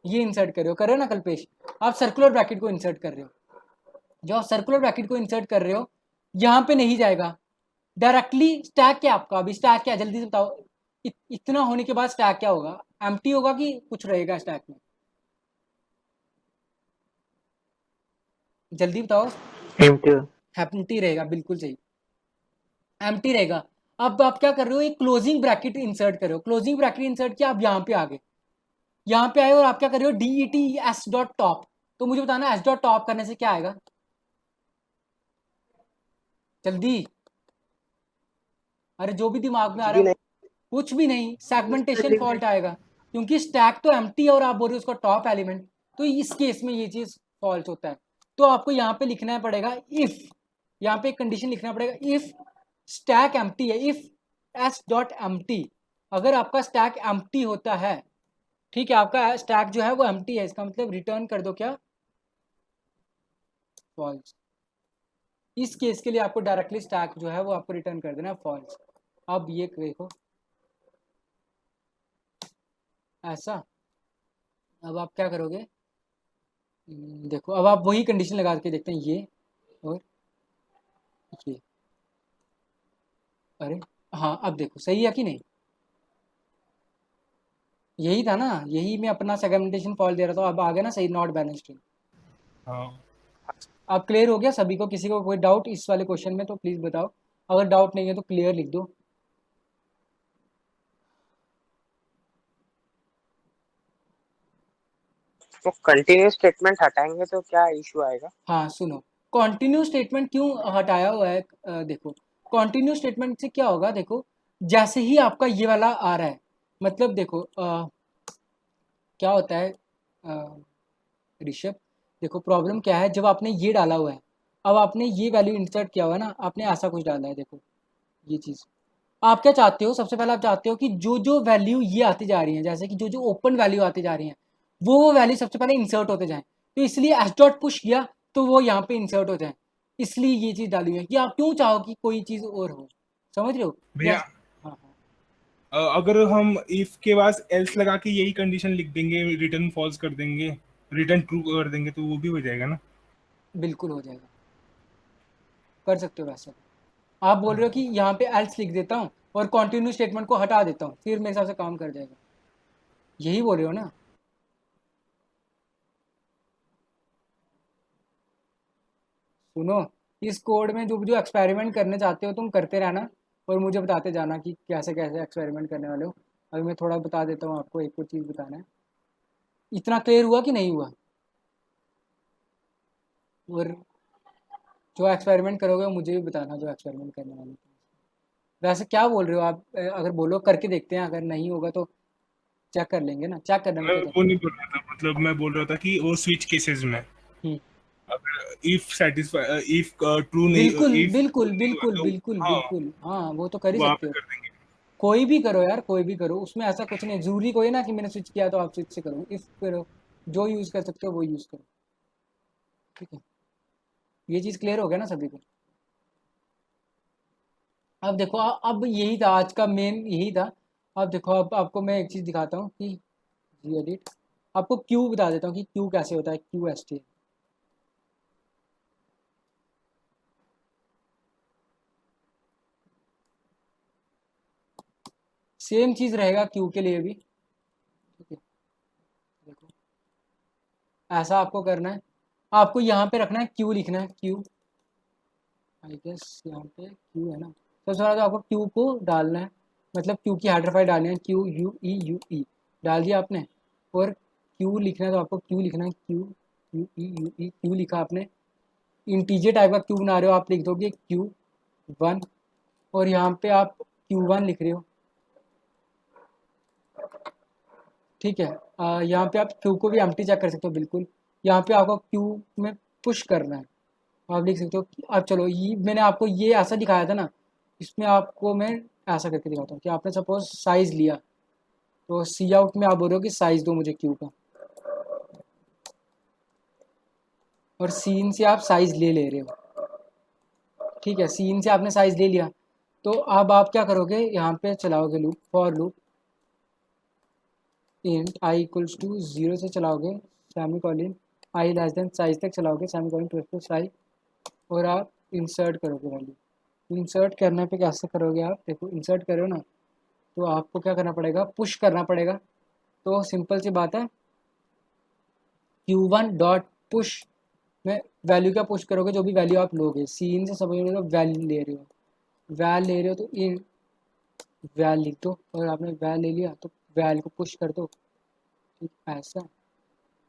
ये इंसर्ट कर रहे हो ना कल्पेश। आप सर्कुलर ब्रैकेट को इंसर्ट कर रहे हो, जो आप सर्कुलर ब्रैकेट को इंसर्ट कर रहे हो यहाँ पे नहीं जाएगा डायरेक्टली। स्टैक क्या आपका, अभी स्टैक क्या जल्दी से बताओ, इतना होने के बाद स्टैक क्या होगा, एम्प्टी होगा कि कुछ रहेगा स्टैक में, जल्दी बताओ। एम्प्टी। एम्प्टी रहेगा, बिल्कुल सही, एम्प्टी रहेगा। अब आप क्या कर रहे हो, एक क्लोजिंग ब्रैकेट इंसर्ट कर रहे हो, क्लोजिंग ब्रैकेट इंसर्ट किया, आप यहाँ पे आ गए, यहाँ पे आए और आप क्या कर रहे हो, D E T S dot top. तो मुझे बताना एस डॉट टॉप करने से क्या आएगा, जल्दी। अरे जो भी दिमाग में कुछ आ रहा भी है, नहीं। कुछ भी नहीं, सेगमेंटेशन फॉल्ट एलिमेंट। आएगा, क्योंकि स्टैक तो एम्प्टी है और आप बोल रहे हो उसका टॉप एलिमेंट, तो इस केस में ये चीज फॉल्ट होता है। तो आपको यहाँ पे लिखना पड़ेगा इफ, यहाँ पे एक कंडीशन लिखना पड़ेगा, इफ स्टैक एम्प्टी है, इफ एस डॉट एम्प्टी, अगर आपका स्टैक एम्प्टी होता है, ठीक है, आपका स्टैक जो है वो एम्प्टी है, इसका मतलब रिटर्न कर दो क्या, फॉल्स। इस केस के लिए आपको डायरेक्टली स्टैक जो है वो आपको रिटर्न कर देना फॉल्स। अब ये देखो ऐसा, अब आप क्या करोगे, देखो अब आप वही कंडीशन लगा के देखते हैं, ये और ये, अरे हाँ अब देखो सही है कि नहीं, यही था ना, यही मैं अपना सेगमेंटेशन फॉल्ट दे रहा था, अब आ गया ना सही, नॉट बैलेंस्ड। हाँ आप क्लियर हो गया सभी को? किसी को कोई डाउट इस वाले क्वेश्चन में तो प्लीज़ बताओ, अगर डाउट नहीं है तो क्लियर लिख दो। तो कंटिन्यूस स्टेटमेंट हटाएंगे तो क्या इशू आएगा? हाँ सुनो, कॉन्टिन्यू स्टेटमेंट क्यों हटाया हुआ है? देखो कॉन्टिन्यू स्टेटमेंट से क्या होगा, देखो जैसे ही आपका ये वाला आ रहा है, मतलब देखो क्या होता है ऋषभ, देखो प्रॉब्लम क्या है, जब आपने ये डाला हुआ है, अब आपने ये वैल्यू इंसर्ट किया हुआ है ना, आपने ऐसा कुछ डाला है, देखो ये चीज़ आप क्या चाहते हो, सबसे पहले आप चाहते हो कि जो जो वैल्यू ये आती जा रही है, जैसे कि जो जो ओपन वैल्यू आती जा रही है, वो वैल्यू सबसे पहले इंसर्ट होते जाएं, तो इसलिए एस डॉट पुश किया तो वो यहाँ पे इंसर्ट हो जाए, इसलिए ये चीज़ डाली हुई है कि आप क्यों चाहो कि कोई चीज़ और हो, समझ रहे हो? भैया जैसे हाँ हाँ अगर हम इफ के बाद एल्स लगा के यही कंडीशन लिख देंगे, रिटर्न फॉल्स कर देंगे, रिटर्न ट्रू कर देंगे, तो वो भी हो जाएगा ना? बिल्कुल हो जाएगा, कर सकते हो वैसे। आप बोल रहे हो कि यहाँ पे एल्स लिख देता हूँ और कॉन्टिन्यू स्टेटमेंट को हटा देता हूँ, फिर मेरे हिसाब से काम कर जाएगा, यही बोल रहे हो ना? सुनो, इस कोड में जो जो एक्सपेरिमेंट करने चाहते हो तुम करते रहना, और मुझे बताते जाना कि कैसे कैसे एक्सपेरिमेंट करने वाले हो। अभी मैं थोड़ा बता देता हूँ आपको, एक और चीज़ बताना है। इतना क्लियर हुआ कि नहीं हुआ? और जो एक्सपेरिमेंट करोगे वो मुझे भी बताना, जो एक्सपेरिमेंट करने वाले हो। वैसे क्या बोल रहे हो आप? अगर बोलो करके देखते हैं, अगर नहीं होगा तो चेक कर लेंगे ना, चेक करने में मैं क्या वो जाता नहीं बोल रहा था, मतलब मैं बोल रहा था कि वो स्विच केसेस में है। अगर इफ सेटिस्फाई, इफ ट्रू नहीं, बिल्कुल इफ बिल्कुल नहीं हुआ बिल्कुल तो बिल्कुल हाँ, बिल्कुल, हाँ वो तो कर ही वहां सकते पे हो। कर देंगे। कोई भी करो यार, कोई भी करो, उसमें ऐसा कुछ नहीं, जरूरी कोई ना कि मैंने स्विच किया तो आप स्विच से करो, इफ करो, जो यूज़ कर सकते हो वो यूज़ करो। ठीक है, ये चीज़ क्लियर हो गया ना सभी को? अब देखो अब यही था आज का मेन, यही था। अब देखो, अब आपको मैं एक चीज़ दिखाता हूँ कि जी एडिट, आपको क्यू बता देता हूँ कि क्यू कैसे होता है, क्यू एस टी। सेम चीज़ रहेगा क्यू के लिए भी। ठीक है, देखो ऐसा आपको करना है, आपको यहाँ पे रखना है क्यू, लिखना है क्यू, आई गेस यहाँ पे क्यू है ना। सबसे पहले तो आपको क्यू को डालना है, मतलब क्यू की हेडर फाइल डालनी है, क्यू यू ई डाल दिया आपने, और क्यू लिखना है तो आपको क्यू लिखना है, क्यू यू ई क्यू लिखा आपने। इंटीजर टाइप का क्यू बना रहे हो, आप लिख दोगे क्यू वन, और यहाँ पे आप क्यू वन लिख रहे हो। ठीक है, यहाँ पे आप क्यू को भी एम्प्टी चेक कर सकते हो, बिल्कुल यहाँ पे आपको क्यू में पुश करना है, आप लिख सकते हो अब चलो, ये मैंने आपको ये ऐसा दिखाया था ना, इसमें आपको मैं ऐसा करके दिखाता हूँ कि आपने सपोज साइज़ लिया, तो सी आउट में आप बोल रहे हो कि साइज़ दो मुझे क्यू का, और सीन से आप साइज़ ले रहे हो। ठीक है, सीन से आपने साइज़ ले लिया, तो अब आप क्या करोगे, यहाँ पे चलाओगे loop, for loop int i equals to 0 से चलाओगे, semicolon i less than size तक चलाओगे, सेमी कॉलन प्लस आई, और आप इंसर्ट करोगे वैल्यू। इंसर्ट करने पे कैसे करोगे आप, देखो इंसर्ट करो ना, तो आपको क्या करना पड़ेगा, पुश करना पड़ेगा। तो सिंपल सी बात है, Q1 डॉट पुश में वैल्यू क्या पुश करोगे, जो भी वैल्यू आप लोगे, सीन से समझ रहे हो, वैल्यू ले रहे हो, वैल ले रहे हो तो इन वैल लिख दो, और आपने वैल ले लिया तो वैल को पुश कर दो। ठीक, ऐसा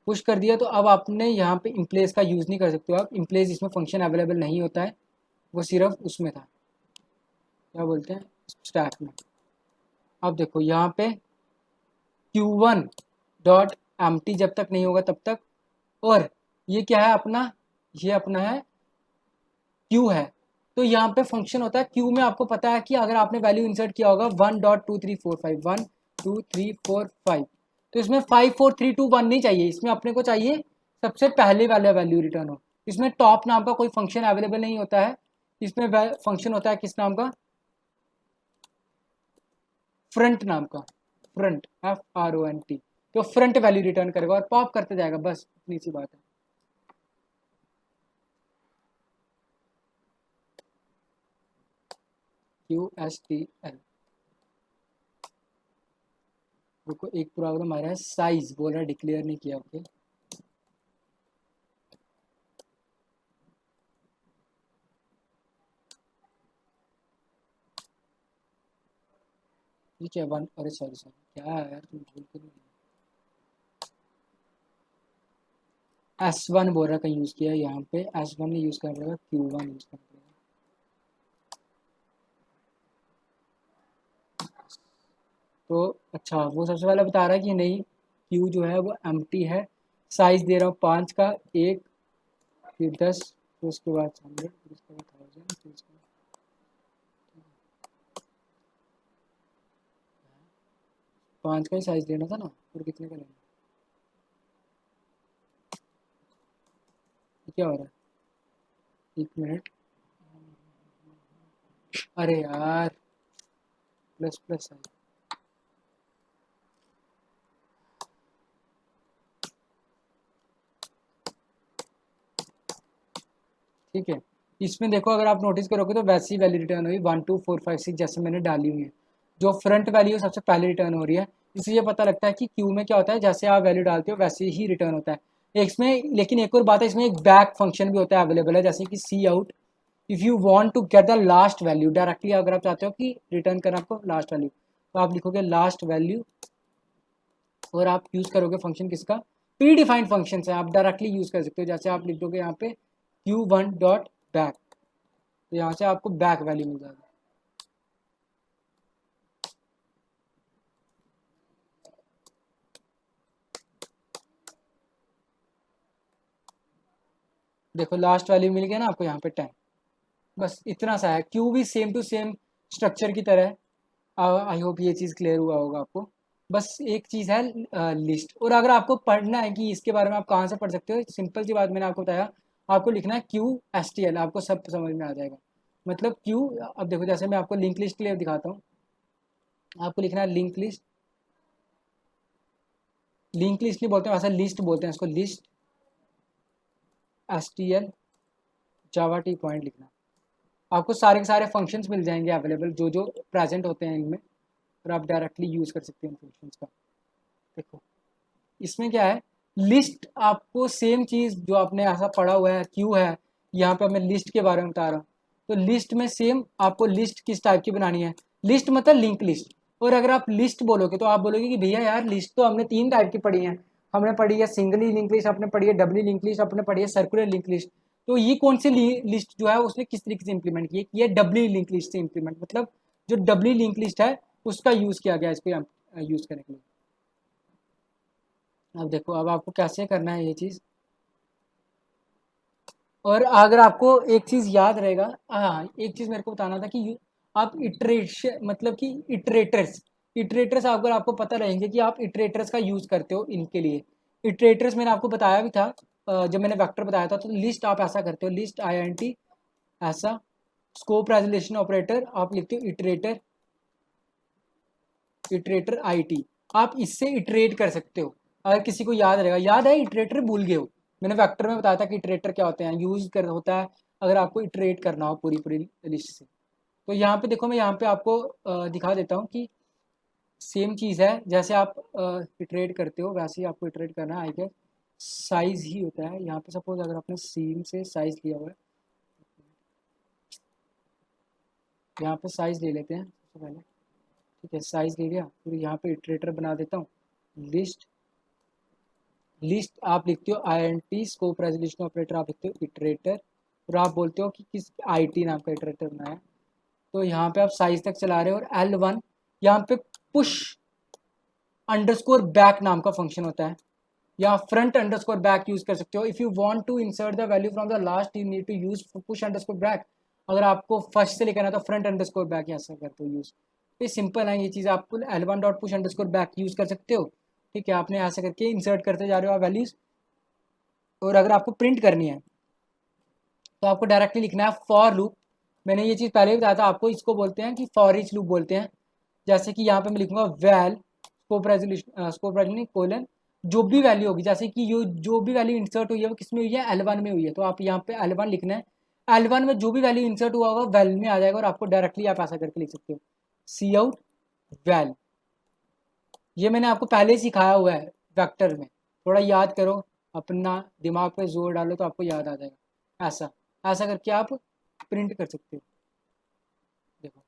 पुश कर दिया, तो अब आपने यहाँ पे इम्प्लेस का यूज़ नहीं कर सकते हो आप, इम्प्लेस इसमें फंक्शन अवेलेबल नहीं होता है, वो सिर्फ उसमें था, क्या बोलते हैं, स्टैक में। अब देखो यहाँ पे Q1 डॉट एम्प्टी जब तक नहीं होगा तब तक, और ये क्या है अपना, ये अपना है क्यू है, तो यहाँ पे फंक्शन होता है क्यू में, आपको पता है कि अगर आपने वैल्यू इंसर्ट किया होगा 1.2345 1 2 3 4 5, तो इसमें 5 4 3 2 1 नहीं चाहिए, इसमें अपने को चाहिए सबसे पहले वाला वैल्यू रिटर्न हो। इसमें टॉप नाम का कोई फंक्शन अवेलेबल नहीं होता है, इसमें फंक्शन होता है किस नाम का, फ्रंट नाम का, फ्रंट FRONT, तो फ्रंट वैल्यू रिटर्न करेगा और पॉप करते जाएगा, बस इतनी सी बात है। QSTL। रुको, एक प्रॉब्लम आ रहा है, साइज बोल रहा है डिक्लेयर नहीं किया, ओके। ये क्या वन, अरे सॉरी सॉरी क्या है यार, तुम भूल कर S1 बोल रहा का यूज़ किया है, यहाँ पे S1 नहीं यूज़ करना पड़ेगा, Q1 यूज़ करना पड़ेगा। तो अच्छा वो सबसे पहले बता रहा है कि नहीं, Q जो है वो एम्प्टी है, साइज़ दे रहा हूँ 5 का, एक, फिर 10, फिर उसके बाद 100, फिर उसके बाद 1000, फिर उसके बाद 5 का ही साइज़ देना था ना, और कितने का लेना, क्या हो रहा है, एक मिनट, अरे यार प्लस प्लस है, ठीक है। इसमें देखो अगर आप नोटिस करोगे तो वैसी वैल्यू रिटर्न हुई 12456 जैसे मैंने डाली हुई है, जो फ्रंट वैल्यू सबसे पहले रिटर्न हो रही है, इसलिए पता लगता है कि क्यू में क्या होता है, जैसे आप वैल्यू डालते हो वैसे ही रिटर्न होता है। इसमें लेकिन एक और बात है, इसमें एक बैक फंक्शन भी होता है अवेलेबल है, जैसे कि C out, if you want to get the last value directly, अगर आप चाहते हो कि रिटर्न करना आपको लास्ट वैल्यू, तो आप लिखोगे लास्ट वैल्यू, और आप यूज़ करोगे फंक्शन किसका, प्री डिफाइंड फंक्शन है, आप डायरेक्टली यूज़ कर सकते हो, जैसे आप लिख दोगे यहाँ पे Q1 डॉट बैक, तो यहाँ से आपको बैक वैल्यू मिल जाएगी। देखो लास्ट वैल्यू मिल गया ना आपको यहाँ पे 10, बस इतना सा है। क्यू भी सेम टू सेम स्ट्रक्चर की तरह है। आई होप ये चीज़ क्लियर हुआ होगा आपको। बस एक चीज़ है लिस्ट, और अगर आपको पढ़ना है कि इसके बारे में आप कहाँ से पढ़ सकते हो, सिंपल सी बात मैंने आपको बताया, आपको लिखना है QSTL, आपको सब समझ में आ जाएगा। मतलब क्यू, अब देखो जैसे मैं आपको लिंक लिस्ट के लिए दिखाता हूँ, आपको लिखना है लिंक लिस्ट, लिंक लिस्ट नहीं बोलते हैं, वैसा लिस्ट बोलते हैं इसको, लिस्ट STL जावा टी पॉइंट लिखना, आपको सारे के सारे फंक्शंस मिल जाएंगे अवेलेबल जो जो प्रेजेंट होते हैं इनमें, और आप डायरेक्टली यूज़ कर सकते हैं फंक्शंस का। देखो इसमें क्या है, लिस्ट आपको सेम चीज़ जो आपने ऐसा पढ़ा हुआ है क्यू है, यहाँ पे मैं लिस्ट के बारे में बता रहा हूँ, तो लिस्ट में सेम आपको लिस्ट किस टाइप की बनानी है, लिस्ट मतलब लिंक लिस्ट। और अगर आप लिस्ट बोलोगे तो आप बोलोगे कि भैया यार लिस्ट तो हमने 3 टाइप की पढ़ी है, हमने पढ़ी है सिंगली लिंक लिस्ट, आपने पढ़ी है डबली लिंक लिस्ट, आपने पढ़ी है सर्कुलर लिंक लिस्ट, तो ये कौन सी लिस्ट जो है उसने किस तरीके से इंप्लीमेंट की है, ये डबली लिंक लिस्ट से इंप्लीमेंट, मतलब जो डबली लिंक लिस्ट है उसका यूज़ किया गया इसको यूज़ करने के लिए। अब देखो अब आपको कैसे करना है ये चीज़, और अगर आपको एक चीज़ याद रहेगा, हाँ एक चीज़ मेरे को बताना था कि आप इटरेशन मतलब कि इटरेटर्स, इटरेटर्स अगर आपको पता रहेंगे कि आप इटरेटर्स का यूज़ करते हो इनके लिए, इटरेटर्स मैंने आपको बताया भी था जब मैंने वेक्टर बताया था, तो लिस्ट आप ऐसा करते हो, लिस्ट INT ऐसा, स्कोप रेजोल्यूशन ऑपरेटर आप लिखते हो इटरेटर, इटरेटर IT, आप इससे इटरेट कर सकते हो। अगर किसी को याद रहेगा, याद है इटरेटर भूल गए हो, मैंने वेक्टर में बताया था कि इटरेटर क्या होते हैं, यूज कर होता है अगर आपको इटरेट करना हो पूरी पूरी लिस्ट से। तो यहाँ पे देखो मैं यहाँ पे आपको दिखा देता हूँ कि सेम चीज़ है, जैसे आप इटरेट करते हो वैसे ही आपको इटरेट करना है, आई गेस साइज ही होता है। यहाँ पे सपोज अगर आपने सीन से साइज लिया हुआ है, यहाँ पे साइज ले लेते हैं सबसे पहले, ठीक है साइज ले लिया, फिर यहाँ पे इटरेटर बना देता हूँ, लिस्ट, लिस्ट आप लिखते हो INT, स्कोप रेजोल्यूशन ऑपरेटर आप लिखते हो इटरेटर, और आप बोलते हो कि किस IT नाम का इटरेटर बनाया, तो यहाँ पे आप साइज तक चला रहे हो, और L1 यहाँ पे पुश अंडरस्कोर बैक नाम का फंक्शन होता है, या फ्रंट अंडरस्कोर बैक यूज कर सकते हो। If you want to insert the value from the last you need to use push underscore back, अगर आपको फर्स्ट से लेकर आना तो फ्रंट अंडरस्कोर बैक ऐसा करते हो यूज। ये सिंपल है ये चीज़, आप L1 dot push underscore back use कर सकते हो, ठीक है आपने ऐसे करके इंसर्ट करते जा रहे हो आप वैल्यूज। और अगर आपको प्रिंट करनी है तो आपको डायरेक्टली लिखना है फॉर लूप, मैंने ये चीज़ पहले भी बताया था आपको, इसको बोलते हैं कि फॉर ईच लूप बोलते हैं। जैसे कि यहाँ पे मैं लिखूंगा वैल स्कोप रेजोल्यूशन कोलन, जो भी वैल्यू होगी, जैसे कि जो भी वैल्यू इंसर्ट हुई है वो किस में हुई है, L1 में हुई है, तो आप यहाँ पे L1 लिखना है, L1 में जो भी वैल्यू इंसर्ट हुआ होगा वैल में आ जाएगा, और आपको डायरेक्टली आप ऐसा करके लिख सकते हो सी आउट वैल। ये मैंने आपको पहले ही सिखाया हुआ है वेक्टर में, थोड़ा याद करो, अपना दिमाग पे जोर डालो तो आपको याद आ जाएगा। ऐसा ऐसा करके आप प्रिंट कर सकते हो। देखो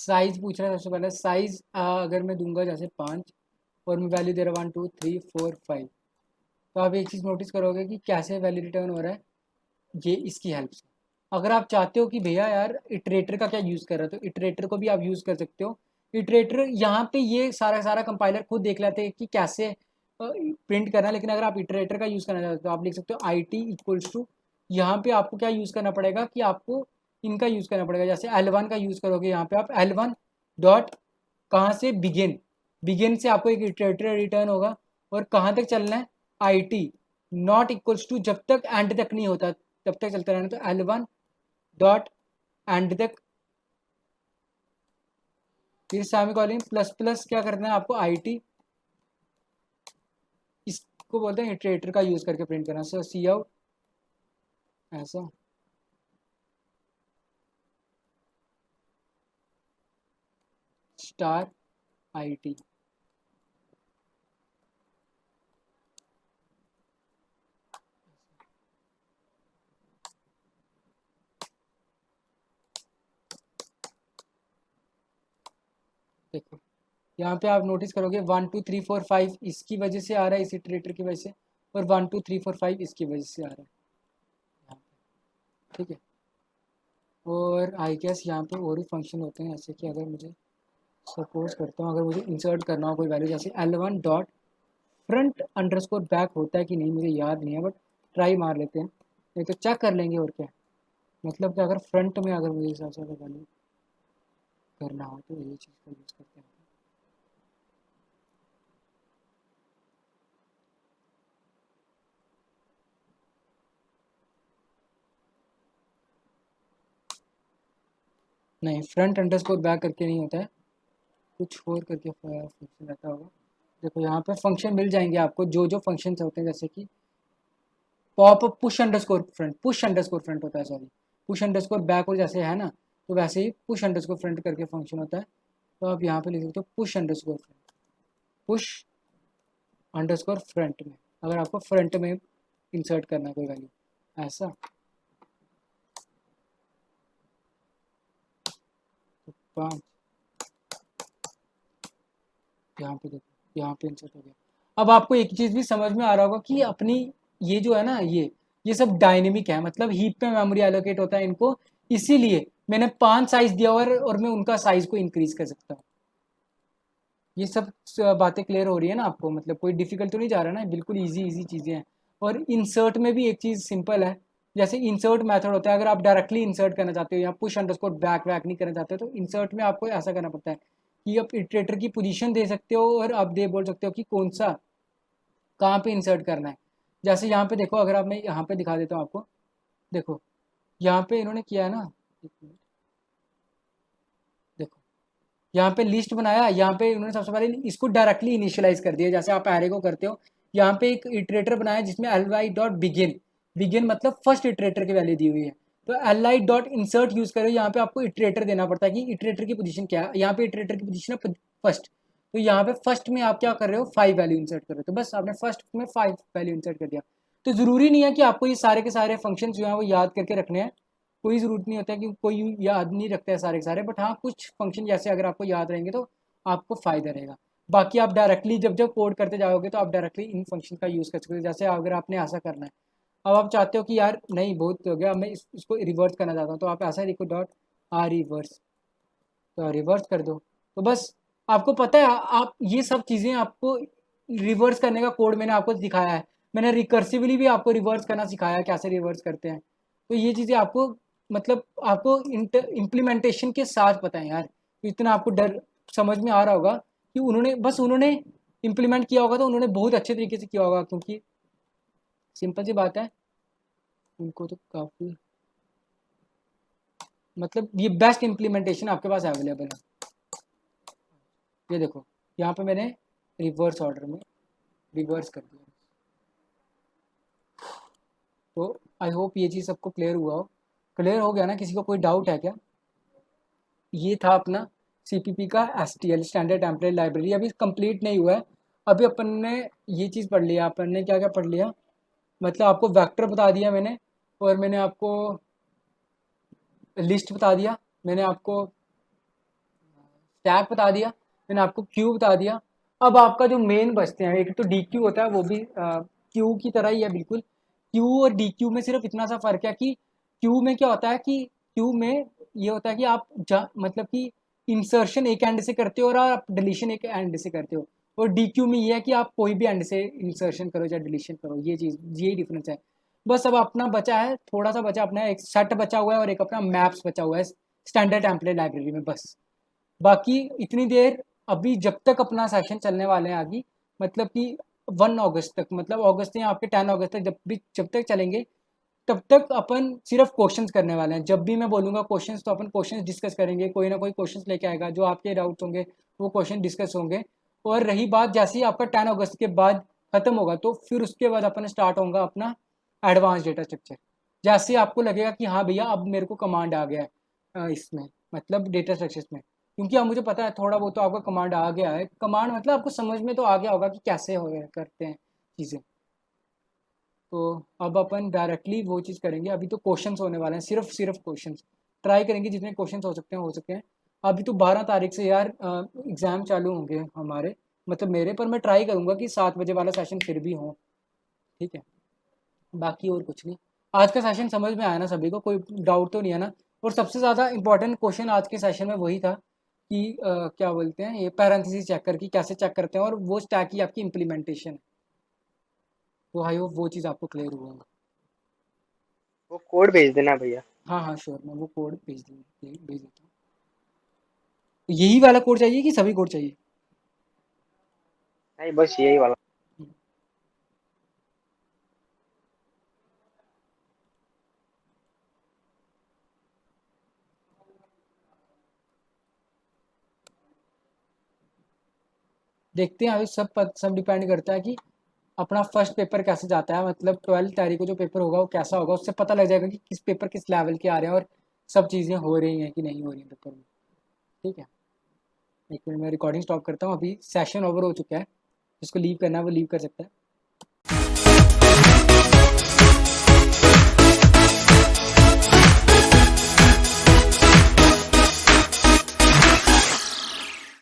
साइज पूछ रहा है सबसे पहले। साइज अगर मैं दूंगा जैसे 5 और मैं वैल्यू दे रहा हूँ 1 2 3 4 5, तो आप एक चीज़ नोटिस करोगे कि कैसे वैल्यू रिटर्न हो रहा है, ये इसकी हेल्प से। अगर आप चाहते हो कि भैया यार इटरेटर का क्या यूज़ कर रहे हो, तो इटरेटर को भी आप यूज़ कर सकते हो। इटरेटर यहाँ पे ये सारा सारा कंपाइलर खुद देख लेते हैं कि कैसे प्रिंट करना है, लेकिन अगर आप इटरेटर का यूज़ करना चाहते हो तो आप लिख सकते हो आई टी इक्वल्स टू, यहाँ पे आपको क्या यूज़ करना पड़ेगा कि आपको इनका यूज़ करना पड़ेगा। जैसे L1 का यूज़ करोगे, यहाँ पे आप L1 डॉट कहाँ से बिगिन, बिगिन से आपको एक इटरेटर रिटर्न होगा, और कहाँ तक चलना है, it not equals to, जब तक एंड तक नहीं होता तब तक चलता रहना। तो L1 डॉट एंड तक, फिर सेमीकोलन प्लस प्लस क्या करना है आपको, आई टी, इसको बोलते हैं इटरेटर का यूज़ करके प्रिंट करना। सो सी आउट ऐसा, स्टार आई टी। देखो यहाँ पे आप नोटिस करोगे 1 2 3 4 5 इसकी वजह से आ रहा है, इस इटरेटर की वजह से, और 1 2 3 4 5 इसकी वजह से आ रहा है यहाँ पे, ठीक है। और आई गेस यहाँ पे और भी फंक्शन होते हैं, जैसे कि अगर मुझे सपोज करता हूँ, अगर मुझे इंसर्ट करना हो कोई वैल्यू, जैसे L1 dot front underscore back होता है कि नहीं मुझे याद नहीं है, बट ट्राई मार लेते हैं, नहीं तो चेक कर लेंगे। और क्या मतलब कि अगर फ्रंट में अगर मुझे हिसाब से अगर वैल्यू करना हो तो ये चीज़ का यूज़ करते हैं। नहीं, फ्रंट अंडरस्कोर बैक करके नहीं होता है, कुछ और करके फंक्शन रहता होगा। देखो यहाँ पे फंक्शन मिल जाएंगे आपको, जो जो फंक्शन होते हैं, जैसे कि pop push underscore front, push underscore front होता है, सॉरी पुश अंडरस्कोर बैक, और जैसे है ना, तो वैसे ही पुश अंडरस्कोर फ्रंट करके फंक्शन होता है। तो आप यहाँ पे लिख सकते हो push underscore front, push underscore front में, अगर आपको फ्रंट में इंसर्ट करना है कोई वैल्यू ऐसा। तो 5 यहाँ पे देखो, यहाँ पे इंसर्ट हो गया। अब आपको एक चीज़ भी समझ में आ रहा होगा कि अपनी ये जो है ना, ये सब डायनेमिक है, मतलब हीप पे मेमोरी एलोकेट होता है इनको, इसीलिए मैंने 5 साइज दिया हुआ है और मैं उनका साइज को इंक्रीज कर सकता हूँ। ये सब बातें क्लियर हो रही है ना आपको, मतलब कोई डिफिकल्ट तो नहीं जा रहा ना, बिल्कुल इजी इजी चीज़ें हैं। और इंसर्ट में भी एक चीज़ सिंपल है, जैसे इंसर्ट मेथड होता है, अगर आप डायरेक्टली इंसर्ट करना चाहते हो या पुश अंडरस्कोर बैक वैक नहीं करना चाहते हो, तो इंसर्ट में आपको ऐसा करना पड़ता है कि आप इटरेटर की पोजीशन दे सकते हो, और आप दे बोल सकते हो कि कौन सा कहाँ पे इंसर्ट करना है। जैसे यहाँ पे देखो, अगर आप, मैं यहाँ पे दिखा देता हूँ आपको, देखो यहाँ पे इन्होंने किया है ना, एक मिनट, देखो यहाँ पे लिस्ट बनाया, यहाँ पे उन्होंने सबसे पहले इसको डायरेक्टली इनिशियलाइज कर दिया, जैसे आप एरे को करते हो। यहाँ पे एक इटरेटर बनाया जिसमें L I dot begin, begin मतलब फर्स्ट इटरेटर की वैल्यू दी हुई है, तो L I dot insert use करो, यहाँ पे आपको इटरेटर देना पड़ता है कि इटरेटर की पोजीशन क्या है। यहाँ पे इटरेटर की पोजीशन है फर्स्ट, तो यहाँ पे फर्स्ट में आप क्या कर रहे हो, 5 वैल्यू इंसर्ट कर रहे हो, तो बस आपने फर्स्ट में 5 वैल्यू इंसर्ट कर दिया। तो जरूरी नहीं है कि आपको ये सारे के सारे फंक्शन जो है वो याद करके रखने हैं, कोई ज़रूरत नहीं होता है कि कोई याद नहीं रखता है सारे के सारे, बट हाँ कुछ फंक्शन जैसे अगर आपको याद रहेंगे तो आपको फ़ायदा रहेगा। बाकी आप डायरेक्टली जब जब कोड करते जाओगे तो आप डायरेक्टली इन फंक्शन का यूज़ कर सकते हो। जैसे अगर आपने ऐसा करना है, अब आप चाहते हो कि यार नहीं बहुत हो गया, मैं इसको रिवर्स करना चाहता हूँ, तो आप ऐसा लिखो डॉट आर रिवर्स, तो रिवर्स कर दो। तो बस आपको पता है, आप ये सब चीज़ें आपको रिवर्स करने का कोड मैंने आपको दिखाया है, मैंने रिकर्सिवली भी आपको रिवर्स करना सिखाया है, कैसे रिवर्स करते हैं। तो ये चीज़ें आपको, मतलब आपको इम्प्लीमेंटेशन के साथ पता है यार, तो इतना आपको डर समझ में आ रहा होगा कि उन्होंने इम्प्लीमेंट किया होगा, तो उन्होंने बहुत अच्छे तरीके से किया होगा, क्योंकि सिंपल सी बात है, उनको तो काफ़ी, मतलब ये बेस्ट इम्प्लीमेंटेशन आपके पास अवेलेबल है। ये देखो यहाँ पे मैंने रिवर्स ऑर्डर में रिवर्स कर दिया। तो आई होप ये चीज़ सबको क्लियर हुआ हो, क्लियर हो गया ना, किसी को कोई डाउट है क्या? ये था अपना CPP का STL स्टैंडर्ड टेम्पलेट लाइब्रेरी, अभी कंप्लीट नहीं हुआ है। अभी अपन ने ये चीज़ पढ़ लिया, अपन ने क्या क्या पढ़ लिया, मतलब आपको वेक्टर बता दिया मैंने, और मैंने आपको लिस्ट बता दिया, मैंने आपको स्टैक बता दिया, मैंने आपको क्यू बता दिया। अब आपका जो मेन बचते हैं, एक तो डी क्यू होता है, वो भी क्यू की तरह ही है बिल्कुल। क्यू और डी क्यू में सिर्फ इतना सा फ़र्क है कि क्यू में क्या होता है कि क्यू में ये होता है कि आप मतलब कि इंसर्शन एक एंड से करते हो और आप डिलीशन एक एंड से करते हो। और डी क्यू में ये है कि आप कोई भी एंड से इंसर्शन करो या डिलीशन करो, ये चीज़, यही डिफरेंस है। बस अब अपना बचा है, थोड़ा सा बचा अपना, एक सेट बचा हुआ है और एक अपना मैप्स बचा हुआ है स्टैंडर्ड टेम्पलेट लाइब्रेरी में, बस। बाकी इतनी देर अभी जब तक अपना सेशन चलने वाले हैं आगे, मतलब कि 1 अगस्त तक, मतलब अगस्त या आपके 10 अगस्त तक, जब तक चलेंगे तब तक अपन सिर्फ क्वेश्चंस करने वाले हैं। जब भी मैं बोलूँगा क्वेश्चंस, तो अपन क्वेश्चंस डिस्कस करेंगे, कोई ना कोई क्वेश्चंस लेके आएगा, जो आपके डाउट्स होंगे वो क्वेश्चन डिस्कस होंगे। और रही बात, जैसे ही आपका 10 अगस्त के बाद ख़त्म होगा, तो फिर उसके बाद अपन स्टार्ट होगा अपना एडवांस डेटा स्ट्रक्चर। जैसे ही आपको लगेगा कि हाँ भैया अब मेरे को कमांड आ गया है इसमें, मतलब डेटा स्ट्रक्चर्स में, क्योंकि अब मुझे पता है थोड़ा बहुत तो आपका कमांड आ गया है। कमांड मतलब आपको समझ में तो आ गया होगा कि कैसे हो करते हैं चीज़ें। तो अब अपन डायरेक्टली वो चीज़ करेंगे। अभी तो क्वेश्चंस होने वाले हैं, सिर्फ क्वेश्चंस ट्राई करेंगे, जितने क्वेश्चंस हो सकते हैं। अभी तो 12 तारीख से यार एग्ज़ाम चालू होंगे हमारे, मतलब मेरे, पर मैं ट्राई करूँगा कि 7 बजे वाला सेशन फिर भी हो, ठीक है। बाकी और कुछ नहीं। आज का सेशन समझ में आया ना सभी को, कोई डाउट तो नहीं है ना? और सबसे ज़्यादा इंपॉर्टेंट क्वेश्चन आज के सेशन में वही था कि क्या बोलते हैं, ये पैरेंथेसिस चेकर की कैसे चेक करते हैं, और वो स्टैक की आपकी इम्प्लीमेंटेशन। तो आई होप वो चीज़ आपको क्लियर हुआ होगा। वो कोड भेज देना भैया। हाँ हाँ श्योर, मैं वो कोड भेज देता हूँ। तो यही वाला कोड चाहिए कि सभी कोड चाहिए? नहीं, बस यही वाला। देखते हैं अभी, सब डिपेंड करता है कि अपना फर्स्ट पेपर कैसे जाता है, मतलब 12 तारीख को जो पेपर होगा वो कैसा होगा, उससे पता लग जाएगा कि किस पेपर किस लेवल के आ रहे हैं और सब चीज़ें हो रही हैं कि नहीं हो रही हैं पेपर में, ठीक है। एक मिनट, मैं रिकॉर्डिंग स्टॉप करता हूँ, अभी सेशन ओवर हो चुका है, जिसको लीव करना है वो लीव कर सकता है।